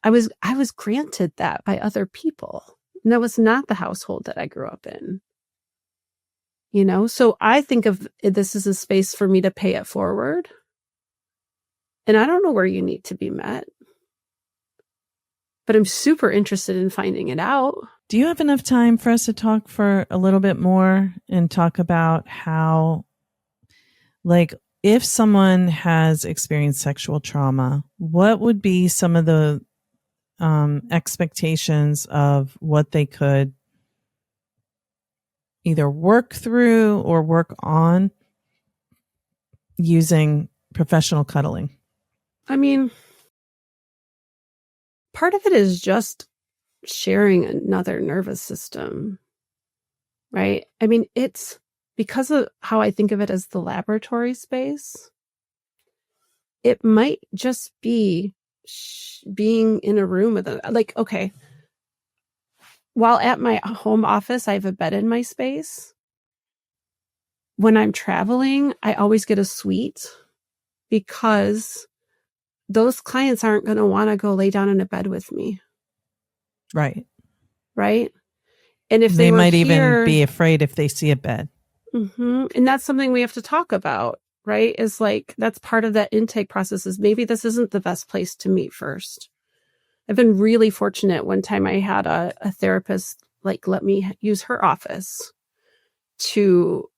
I was granted that by other people. And that was not the household that I grew up in. You know, so I think of this as a space for me to pay it forward. And I don't know where you need to be met, but I'm super interested in finding it out. Do you have enough time for us to talk for a little bit more and talk about how, like, if someone has experienced sexual trauma, what would be some of the expectations of what they could either work through or work on using professional cuddling? I mean, part of it is just sharing another nervous system, right? I mean, it's because of how I think of it as the laboratory space. It might just be being in a room with okay, while at my home office, I have a bed in my space. When I'm traveling, I always get a suite because those clients aren't going to want to go lay down in a bed with me. Right. Right. And if they might even be afraid if they see a bed. Mm-hmm. And that's something we have to talk about, right? Is like, that's part of that intake process, is maybe this isn't the best place to meet first. I've been really fortunate. One time I had a therapist, like, let me use her office to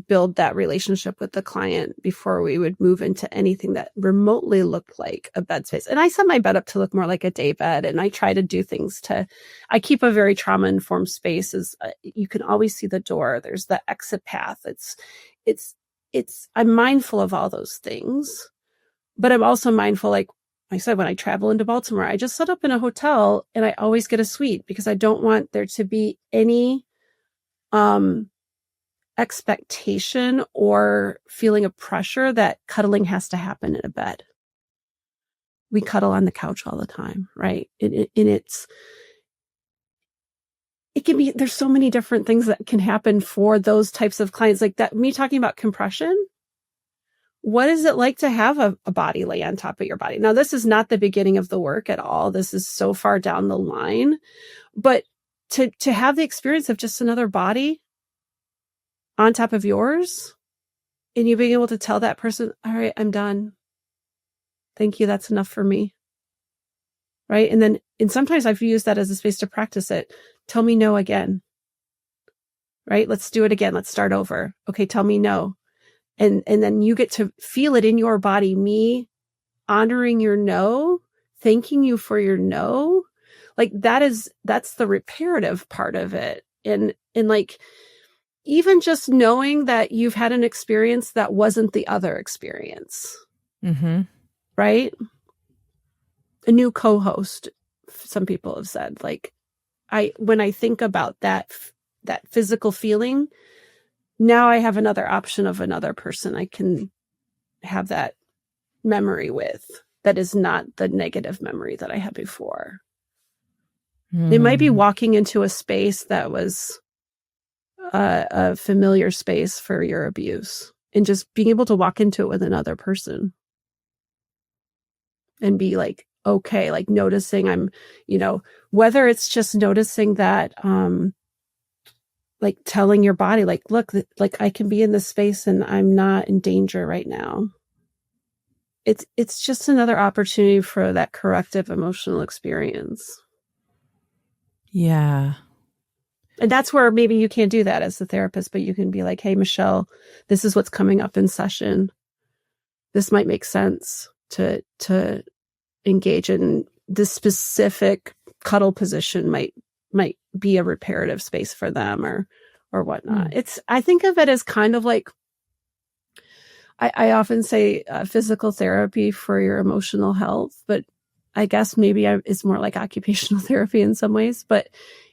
build that relationship with the client before we would move into anything that remotely looked like a bed space. And I set my bed up to look more like a day bed. And I try to do things I keep a very trauma-informed space. You can always see the door. There's the exit path. I'm mindful of all those things, but I'm also mindful, like I said, when I travel into Baltimore, I just set up in a hotel and I always get a suite because I don't want there to be any, expectation or feeling of pressure that cuddling has to happen in a bed. We cuddle on the couch all the time, right? It can be, there's so many different things that can happen for those types of clients. Like that, me talking about compression. What is it like to have a body lay on top of your body? Now, this is not the beginning of the work at all. This is so far down the line. But to have the experience of just another body on top of yours, and you being able to tell that person, all right, I'm done. Thank you. That's enough for me. Right. And sometimes I've used that as a space to practice it. Tell me no again. Right. Let's do it again. Let's start over. Okay. Tell me no. And then you get to feel it in your body, me honoring your no, thanking you for your no. Like that's the reparative part of it. And like, even just knowing that you've had an experience that wasn't the other experience. Mm-hmm. Right? A new co-host, some people have said, like, when I think about that physical feeling, now I have another option of another person I can have that memory with that is not the negative memory that I had before. They might be walking into a space that was a familiar space for your abuse, and just being able to walk into it with another person and be like, okay, like noticing I'm, whether it's just noticing that, like telling your body, like, look, like I can be in this space and I'm not in danger right now. It's just another opportunity for that corrective emotional experience. Yeah. And that's where maybe you can't do that as a therapist, but you can be like, hey, Michelle, this is what's coming up in session. This might make sense to engage in. This specific cuddle position might be a reparative space for them or whatnot. I think of it as kind of like, I often say physical therapy for your emotional health, but I guess maybe it's more like occupational therapy in some ways, but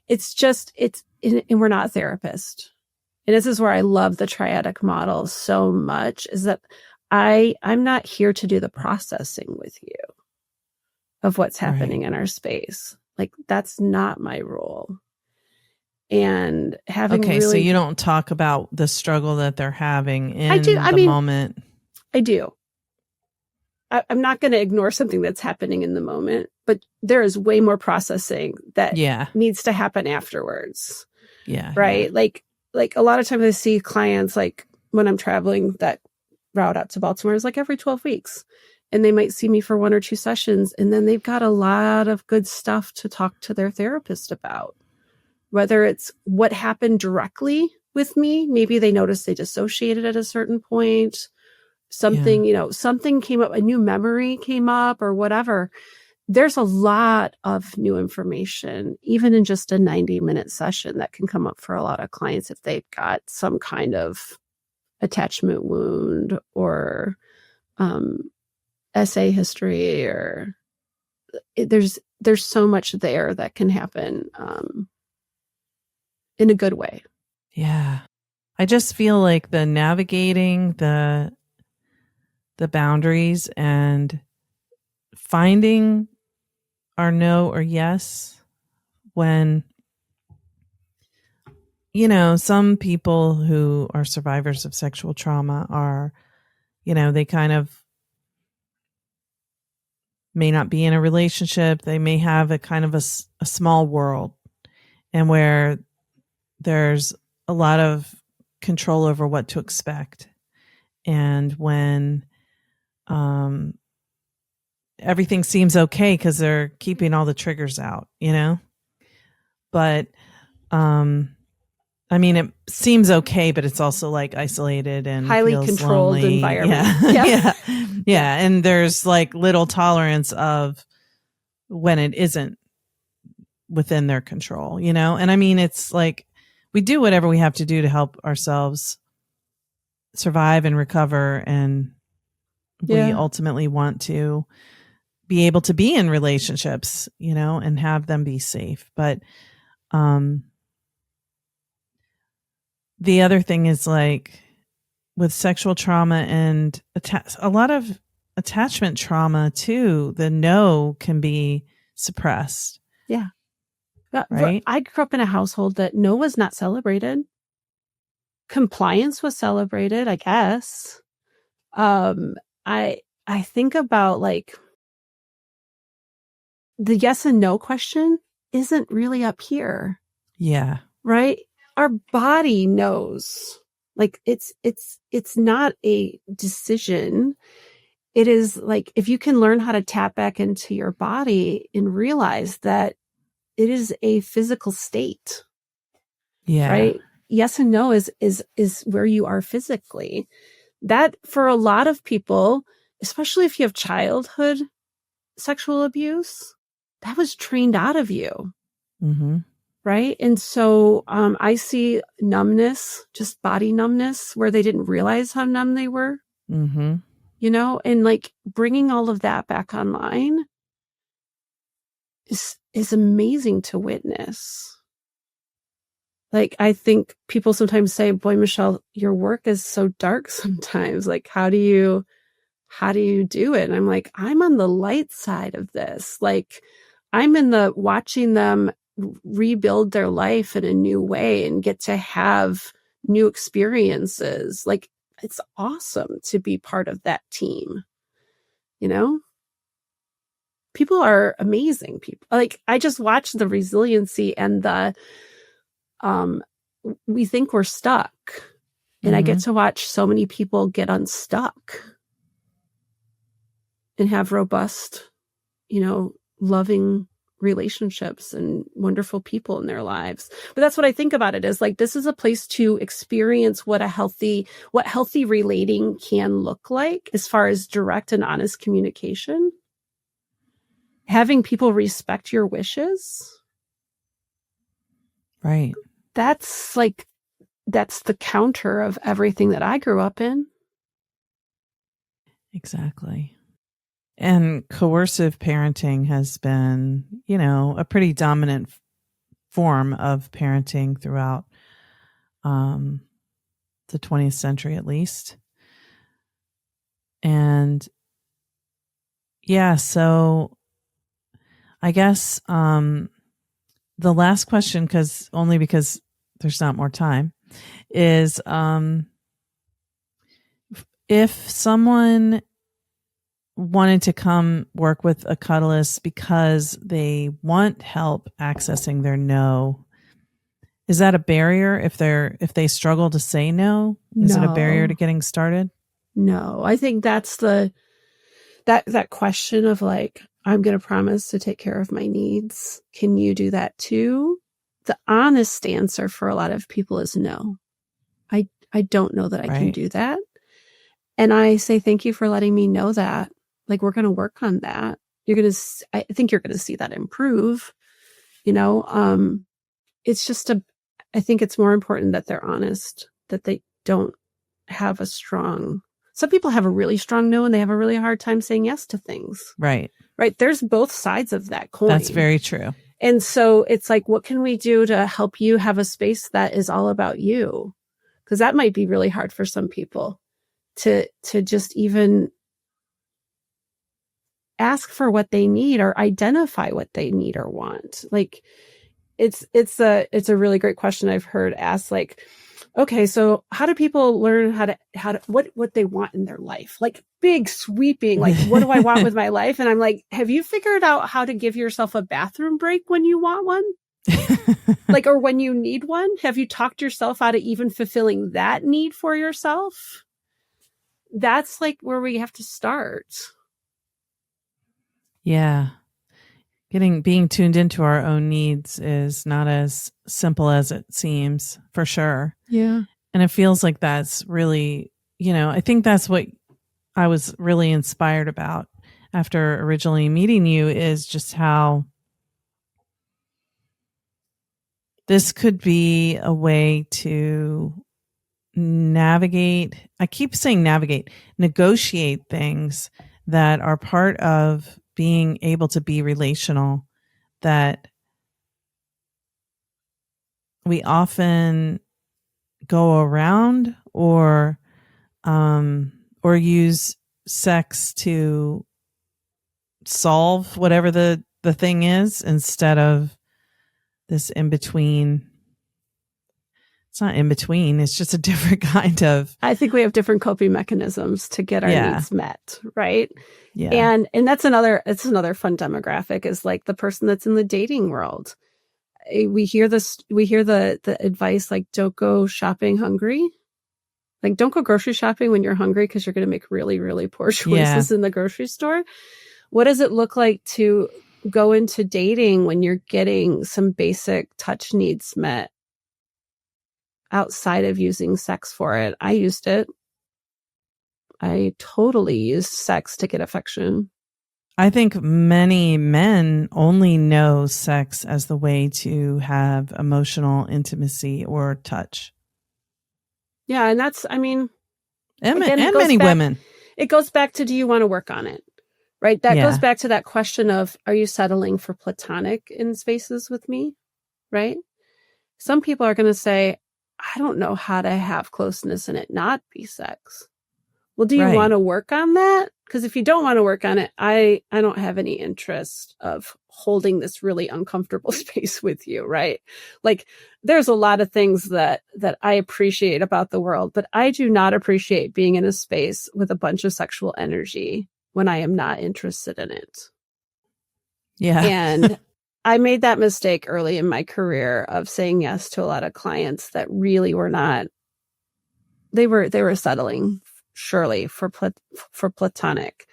and we're not therapists. And this is where I love the triadic model so much, is that I'm not here to do the processing with you of what's happening in our space. Like, that's not my role. And having so you don't talk about the struggle that they're having in the moment. I do. I'm not going to ignore something that's happening in the moment, but there is way more processing that needs to happen afterwards. Yeah. Right. Yeah. Like a lot of times I see clients, like when I'm traveling that route out to Baltimore, is like every 12 weeks. And they might see me for 1 or 2 sessions. And then they've got a lot of good stuff to talk to their therapist about, whether it's what happened directly with me. Maybe they noticed they dissociated at a certain point. Something, something came up, a new memory came up or whatever. There's a lot of new information, even in just a 90-minute session, that can come up for a lot of clients if they've got some kind of attachment wound or SA history, or there's so much there that can happen in a good way. Yeah. I just feel like the navigating the boundaries and finding our no or yes when, some people who are survivors of sexual trauma are, they kind of may not be in a relationship. They may have a kind of a small world, and where there's a lot of control over what to expect. And when everything seems okay because they're keeping all the triggers out, but I mean, it seems okay, but it's also like isolated and highly feels controlled lonely. environment. Yeah. And there's like little tolerance of when it isn't within their control, and I mean, it's like we do whatever we have to do to help ourselves survive and recover, and we ultimately want to be able to be in relationships, and have them be safe. But the other thing is like with sexual trauma and a lot of attachment trauma too, the no can be suppressed. Yeah. Right. I grew up in a household that no was not celebrated. Compliance was celebrated, I guess. I think about like the yes and no question isn't really up here. Yeah. Right? Our body knows. Like it's not a decision. It is like if you can learn how to tap back into your body and realize that it is a physical state. Yeah. Right? Yes and no is where you are physically. That for a lot of people, especially if you have childhood sexual abuse, that was trained out of you. Mm-hmm. Right. And so I see numbness, just body numbness, where they didn't realize how numb they were, Mm-hmm. you know, and like bringing all of that back online is amazing to witness. Like, I think people sometimes say, boy, Michelle, your work is so dark sometimes. Like, how do you do it? And I'm like, I'm on the light side of this. Like, I'm in the watching them rebuild their life in a new way and get to have new experiences. Like, it's awesome to be part of that team. You know, people are amazing people. Like, I just watch the resiliency and the, we think we're stuck. And I get to watch so many people get unstuck and have robust, you know, loving relationships and wonderful people in their lives. But that's what I think about it is like, this is a place to experience what healthy relating can look like as far as direct and honest communication. Having people respect your wishes. Right. That's the counter of everything that I grew up in. Exactly. And coercive parenting has been, you know, a pretty dominant form of parenting throughout the 20th century, at least. And yeah, so I guess the last question, because there's not more time, is if someone wanted to come work with a cuddlist because they want help accessing their no, is that a barrier if they struggle to say no? Is it a barrier to getting started? No, I think that's that question of like, I'm going to promise to take care of my needs. Can you do that too? The honest answer for a lot of people is no. I don't know that I can do that. And I say, thank you for letting me know that. Like, we're going to work on that. I think you're going to see that improve, you know? It's just I think it's more important that they're honest, that they don't have some people have a really strong no and they have a really hard time saying yes to things. Right. Right. There's both sides of that coin. That's very true. And so it's like, what can we do to help you have a space that is all about you? Because that might be really hard for some people to just even ask for what they need or identify what they need or want. Like, it's a really great question I've heard asked, like, okay, so how do people learn how to what they want in their life? Like, big sweeping, like, what do I want with my life? And I'm like, have you figured out how to give yourself a bathroom break when you want one? Like, or when you need one? Have you talked yourself out of even fulfilling that need for yourself? That's like where we have to start. Yeah. Being tuned into our own needs is not as simple as it seems, for sure. Yeah. And it feels like that's really, you know, I think that's what I was really inspired about after originally meeting you, is just how this could be a way to negotiate things that are part of being able to be relational, that we often go around or use sex to solve whatever the thing is instead of this in between. It's not in between. It's just a different kind of. I think we have different coping mechanisms to get our needs met, right? Yeah. And it's another fun demographic is like the person that's in the dating world. We hear the advice like, don't go shopping hungry. Like, don't go grocery shopping when you're hungry because you're going to make really, really poor choices in the grocery store. What does it look like to go into dating when you're getting some basic touch needs met outside of using sex for it? I used it. I totally used sex to get affection. I think many men only know sex as the way to have emotional intimacy or touch. Yeah, and that's, I mean, and many women. It goes back to, do you want to work on it? Right? That goes back to that question of, are you settling for platonic in spaces with me? Right? Some people are going to say, I don't know how to have closeness and it not be sex. Well, do you want to work on that? Because if you don't want to work on it, I don't have any interest of holding this really uncomfortable space with you, right? Like, there's a lot of things that I appreciate about the world, but I do not appreciate being in a space with a bunch of sexual energy when I am not interested in it. Yeah. And I made that mistake early in my career of saying yes to a lot of clients that really were not, they were settling surely for platonic.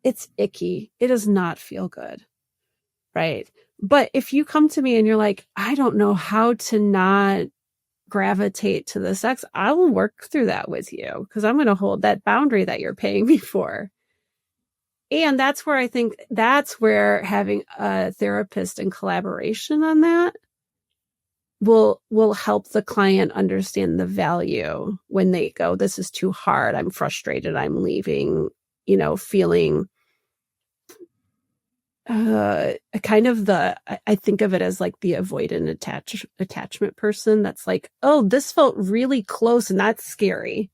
It's icky. It does not feel good. Right. But if you come to me and you're like, I don't know how to not gravitate to the sex, I will work through that with you because I'm going to hold that boundary that you're paying me for. And that's where I think that's where having a therapist in collaboration on that will help the client understand the value when they go, this is too hard. I'm frustrated. I'm leaving, feeling kind of I think of it as like the avoidant attachment person. That's like, oh, this felt really close and that's scary.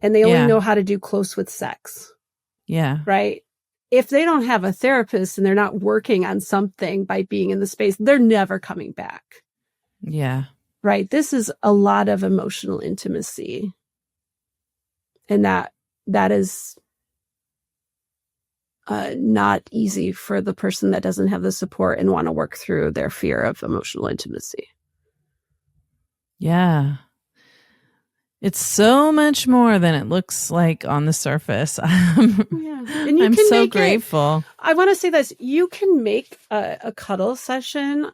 And they only know how to do close with sex. Yeah. Right. If they don't have a therapist and they're not working on something by being in the space, they're never coming back. Yeah. Right. This is a lot of emotional intimacy. And that is not easy for the person that doesn't have the support and want to work through their fear of emotional intimacy. Yeah. It's so much more than it looks like on the surface. And I'm so grateful. I want to say this. You can make a cuddle session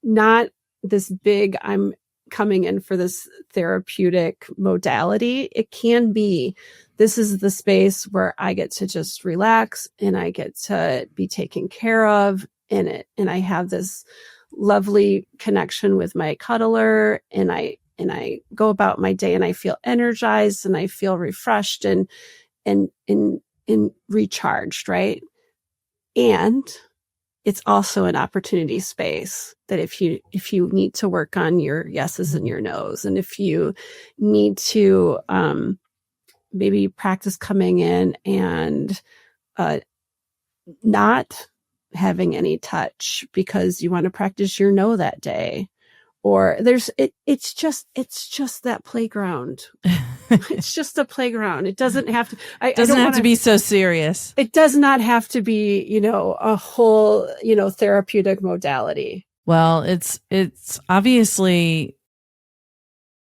not this big, I'm coming in for this therapeutic modality. It can be, this is the space where I get to just relax and I get to be taken care of in it. And I have this lovely connection with my cuddler and I go about my day and I feel energized and I feel refreshed and recharged, right? And it's also an opportunity space that if you need to work on your yeses and your nos, and if you need to maybe practice coming in and not having any touch because you want to practice your no that day, or it's just that playground. It's just a playground. It doesn't have to. It doesn't have to be so serious. It does not have to be, a whole, therapeutic modality. Well, it's obviously,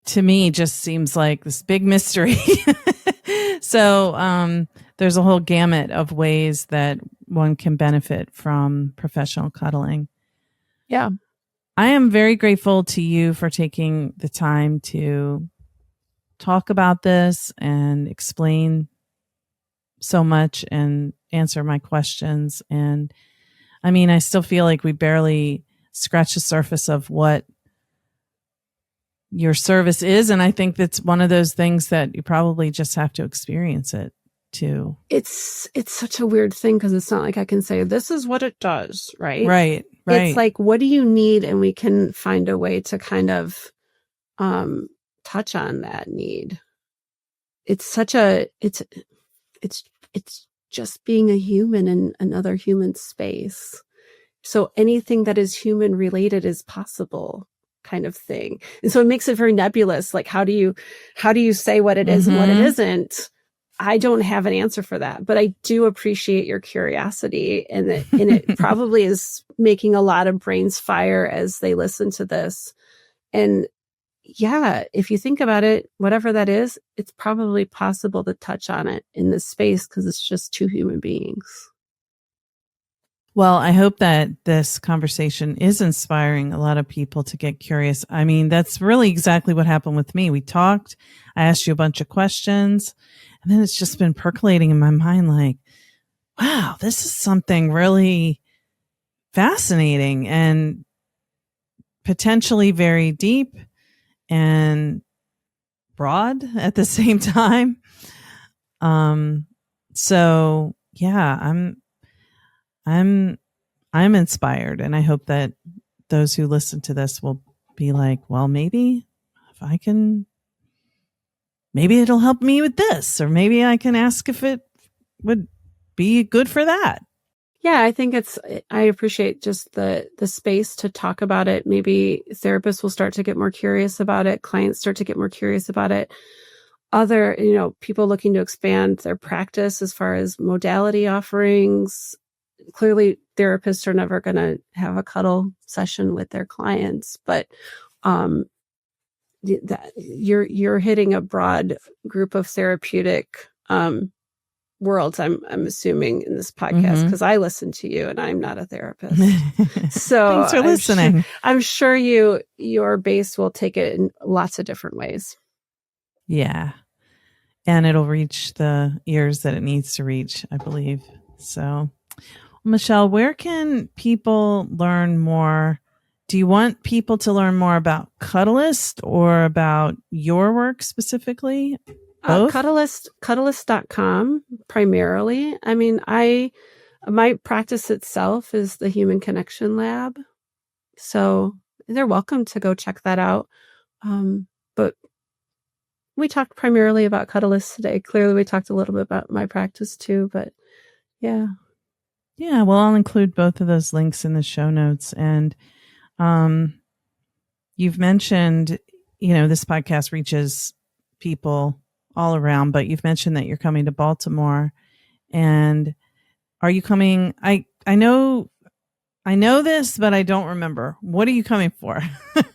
to me, just seems like this big mystery. So there's a whole gamut of ways that one can benefit from professional cuddling. Yeah. I am very grateful to you for taking the time to talk about this and explain so much and answer my questions. And I mean, I still feel like we barely scratched the surface of what your service is. And I think that's one of those things that you probably just have to experience it too. It's such a weird thing because it's not like I can say, this is what it does, right? Right. It's like, what do you need? And we can find a way to kind of touch on that need. It's such a, it's just being a human in another human space. So anything that is human related is possible, kind of thing. And so it makes it very nebulous. Like, how do you say what it is and what it isn't? I don't have an answer for that, but I do appreciate your curiosity, and it probably is making a lot of brains fire as they listen to this. And yeah, if you think about it, whatever that is, it's probably possible to touch on it in this space because it's just two human beings. Well, I hope that this conversation is inspiring a lot of people to get curious. I mean, that's really exactly what happened with me. We talked, I asked you a bunch of questions, and then it's just been percolating in my mind like, wow, this is something really fascinating and potentially very deep and broad at the same time. So yeah, I'm inspired, and I hope that those who listen to this will be like, well, maybe if I can, maybe it'll help me with this, or maybe I can ask if it would be good for that. Yeah, I think I appreciate just the space to talk about it. Maybe therapists will start to get more curious about it. Clients start to get more curious about it. Other, people looking to expand their practice as far as modality offerings. Clearly, therapists are never going to have a cuddle session with their clients, but you're hitting a broad group of therapeutic worlds. I'm assuming in this podcast because I listen to you and I'm not a therapist. So thanks for listening. I'm sure your base will take it in lots of different ways. Yeah, and it'll reach the ears that it needs to reach, I believe. So, Michelle, where can people learn more? Do you want people to learn more about Cuddlist or about your work specifically? Both? Cuddlist.com primarily. I mean, my practice itself is the Human Connection Lab. So they're welcome to go check that out. But we talked primarily about Cuddlist today. Clearly, we talked a little bit about my practice too, but yeah. Yeah, well, I'll include both of those links in the show notes. And you've mentioned, this podcast reaches people all around, but you've mentioned that you're coming to Baltimore. And are you coming? I know this, but I don't remember. What are you coming for?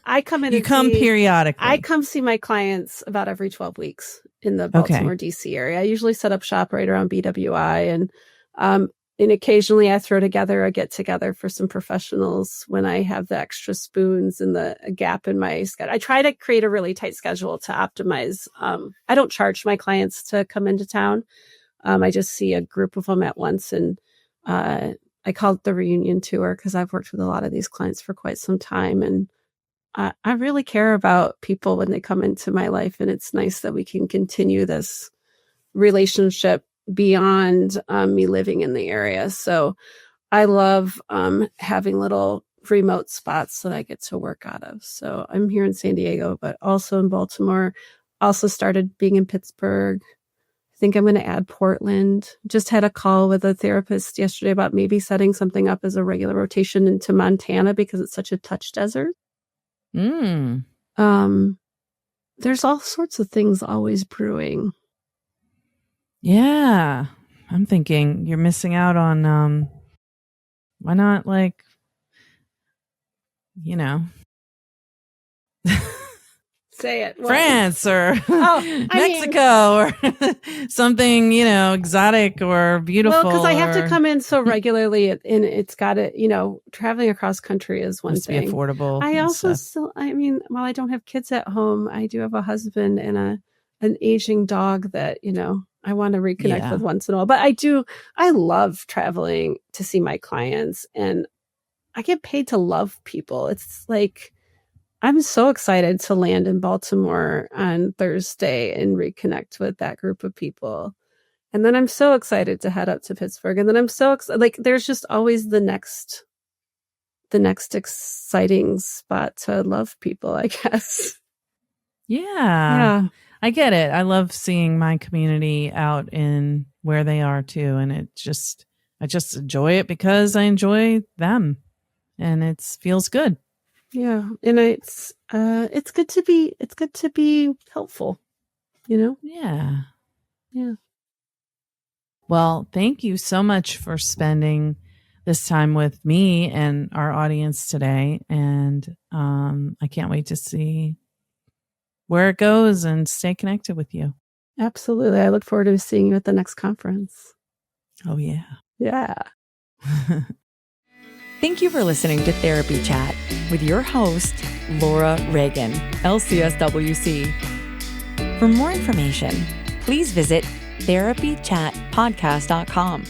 I come in. You come periodically. I come see my clients about every 12 weeks in the Baltimore, DC area. I usually set up shop right around BWI, and occasionally I throw together a get together for some professionals when I have the extra spoons and a gap in my schedule. I try to create a really tight schedule to optimize. I don't charge my clients to come into town. I just see a group of them at once, and I call it the reunion tour because I've worked with a lot of these clients for quite some time, and I really care about people when they come into my life, and it's nice that we can continue this relationship beyond me living in the area. So I love having little remote spots that I get to work out of. So I'm here in San Diego, but also in Baltimore. Also started being in Pittsburgh. I think I'm going to add Portland. Just had a call with a therapist yesterday about maybe setting something up as a regular rotation into Montana because it's such a touch desert. There's all sorts of things always brewing. Yeah. I'm thinking you're missing out on, why not Say it. France or Mexico or something, exotic or beautiful. Well, because I have to come in so regularly, and it's got to, traveling across country is one thing. Be affordable. I also still, while I don't have kids at home, I do have a husband and an aging dog that, I want to reconnect with once in a while. But I love traveling to see my clients, and I get paid to love people. It's like, I'm so excited to land in Baltimore on Thursday and reconnect with that group of people. And then I'm so excited to head up to Pittsburgh. And then I'm so excited. There's just always the next exciting spot to love people, I guess. Yeah. I get it. I love seeing my community out in where they are too. And I just enjoy it because I enjoy them and it feels good. Yeah. And it's good to be helpful, Yeah. Yeah. Well, thank you so much for spending this time with me and our audience today. And I can't wait to see where it goes and stay connected with you. Absolutely. I look forward to seeing you at the next conference. Oh, yeah. Yeah. Thank you for listening to Therapy Chat with your host, Laura Reagan, LCSW-C. For more information, please visit therapychatpodcast.com.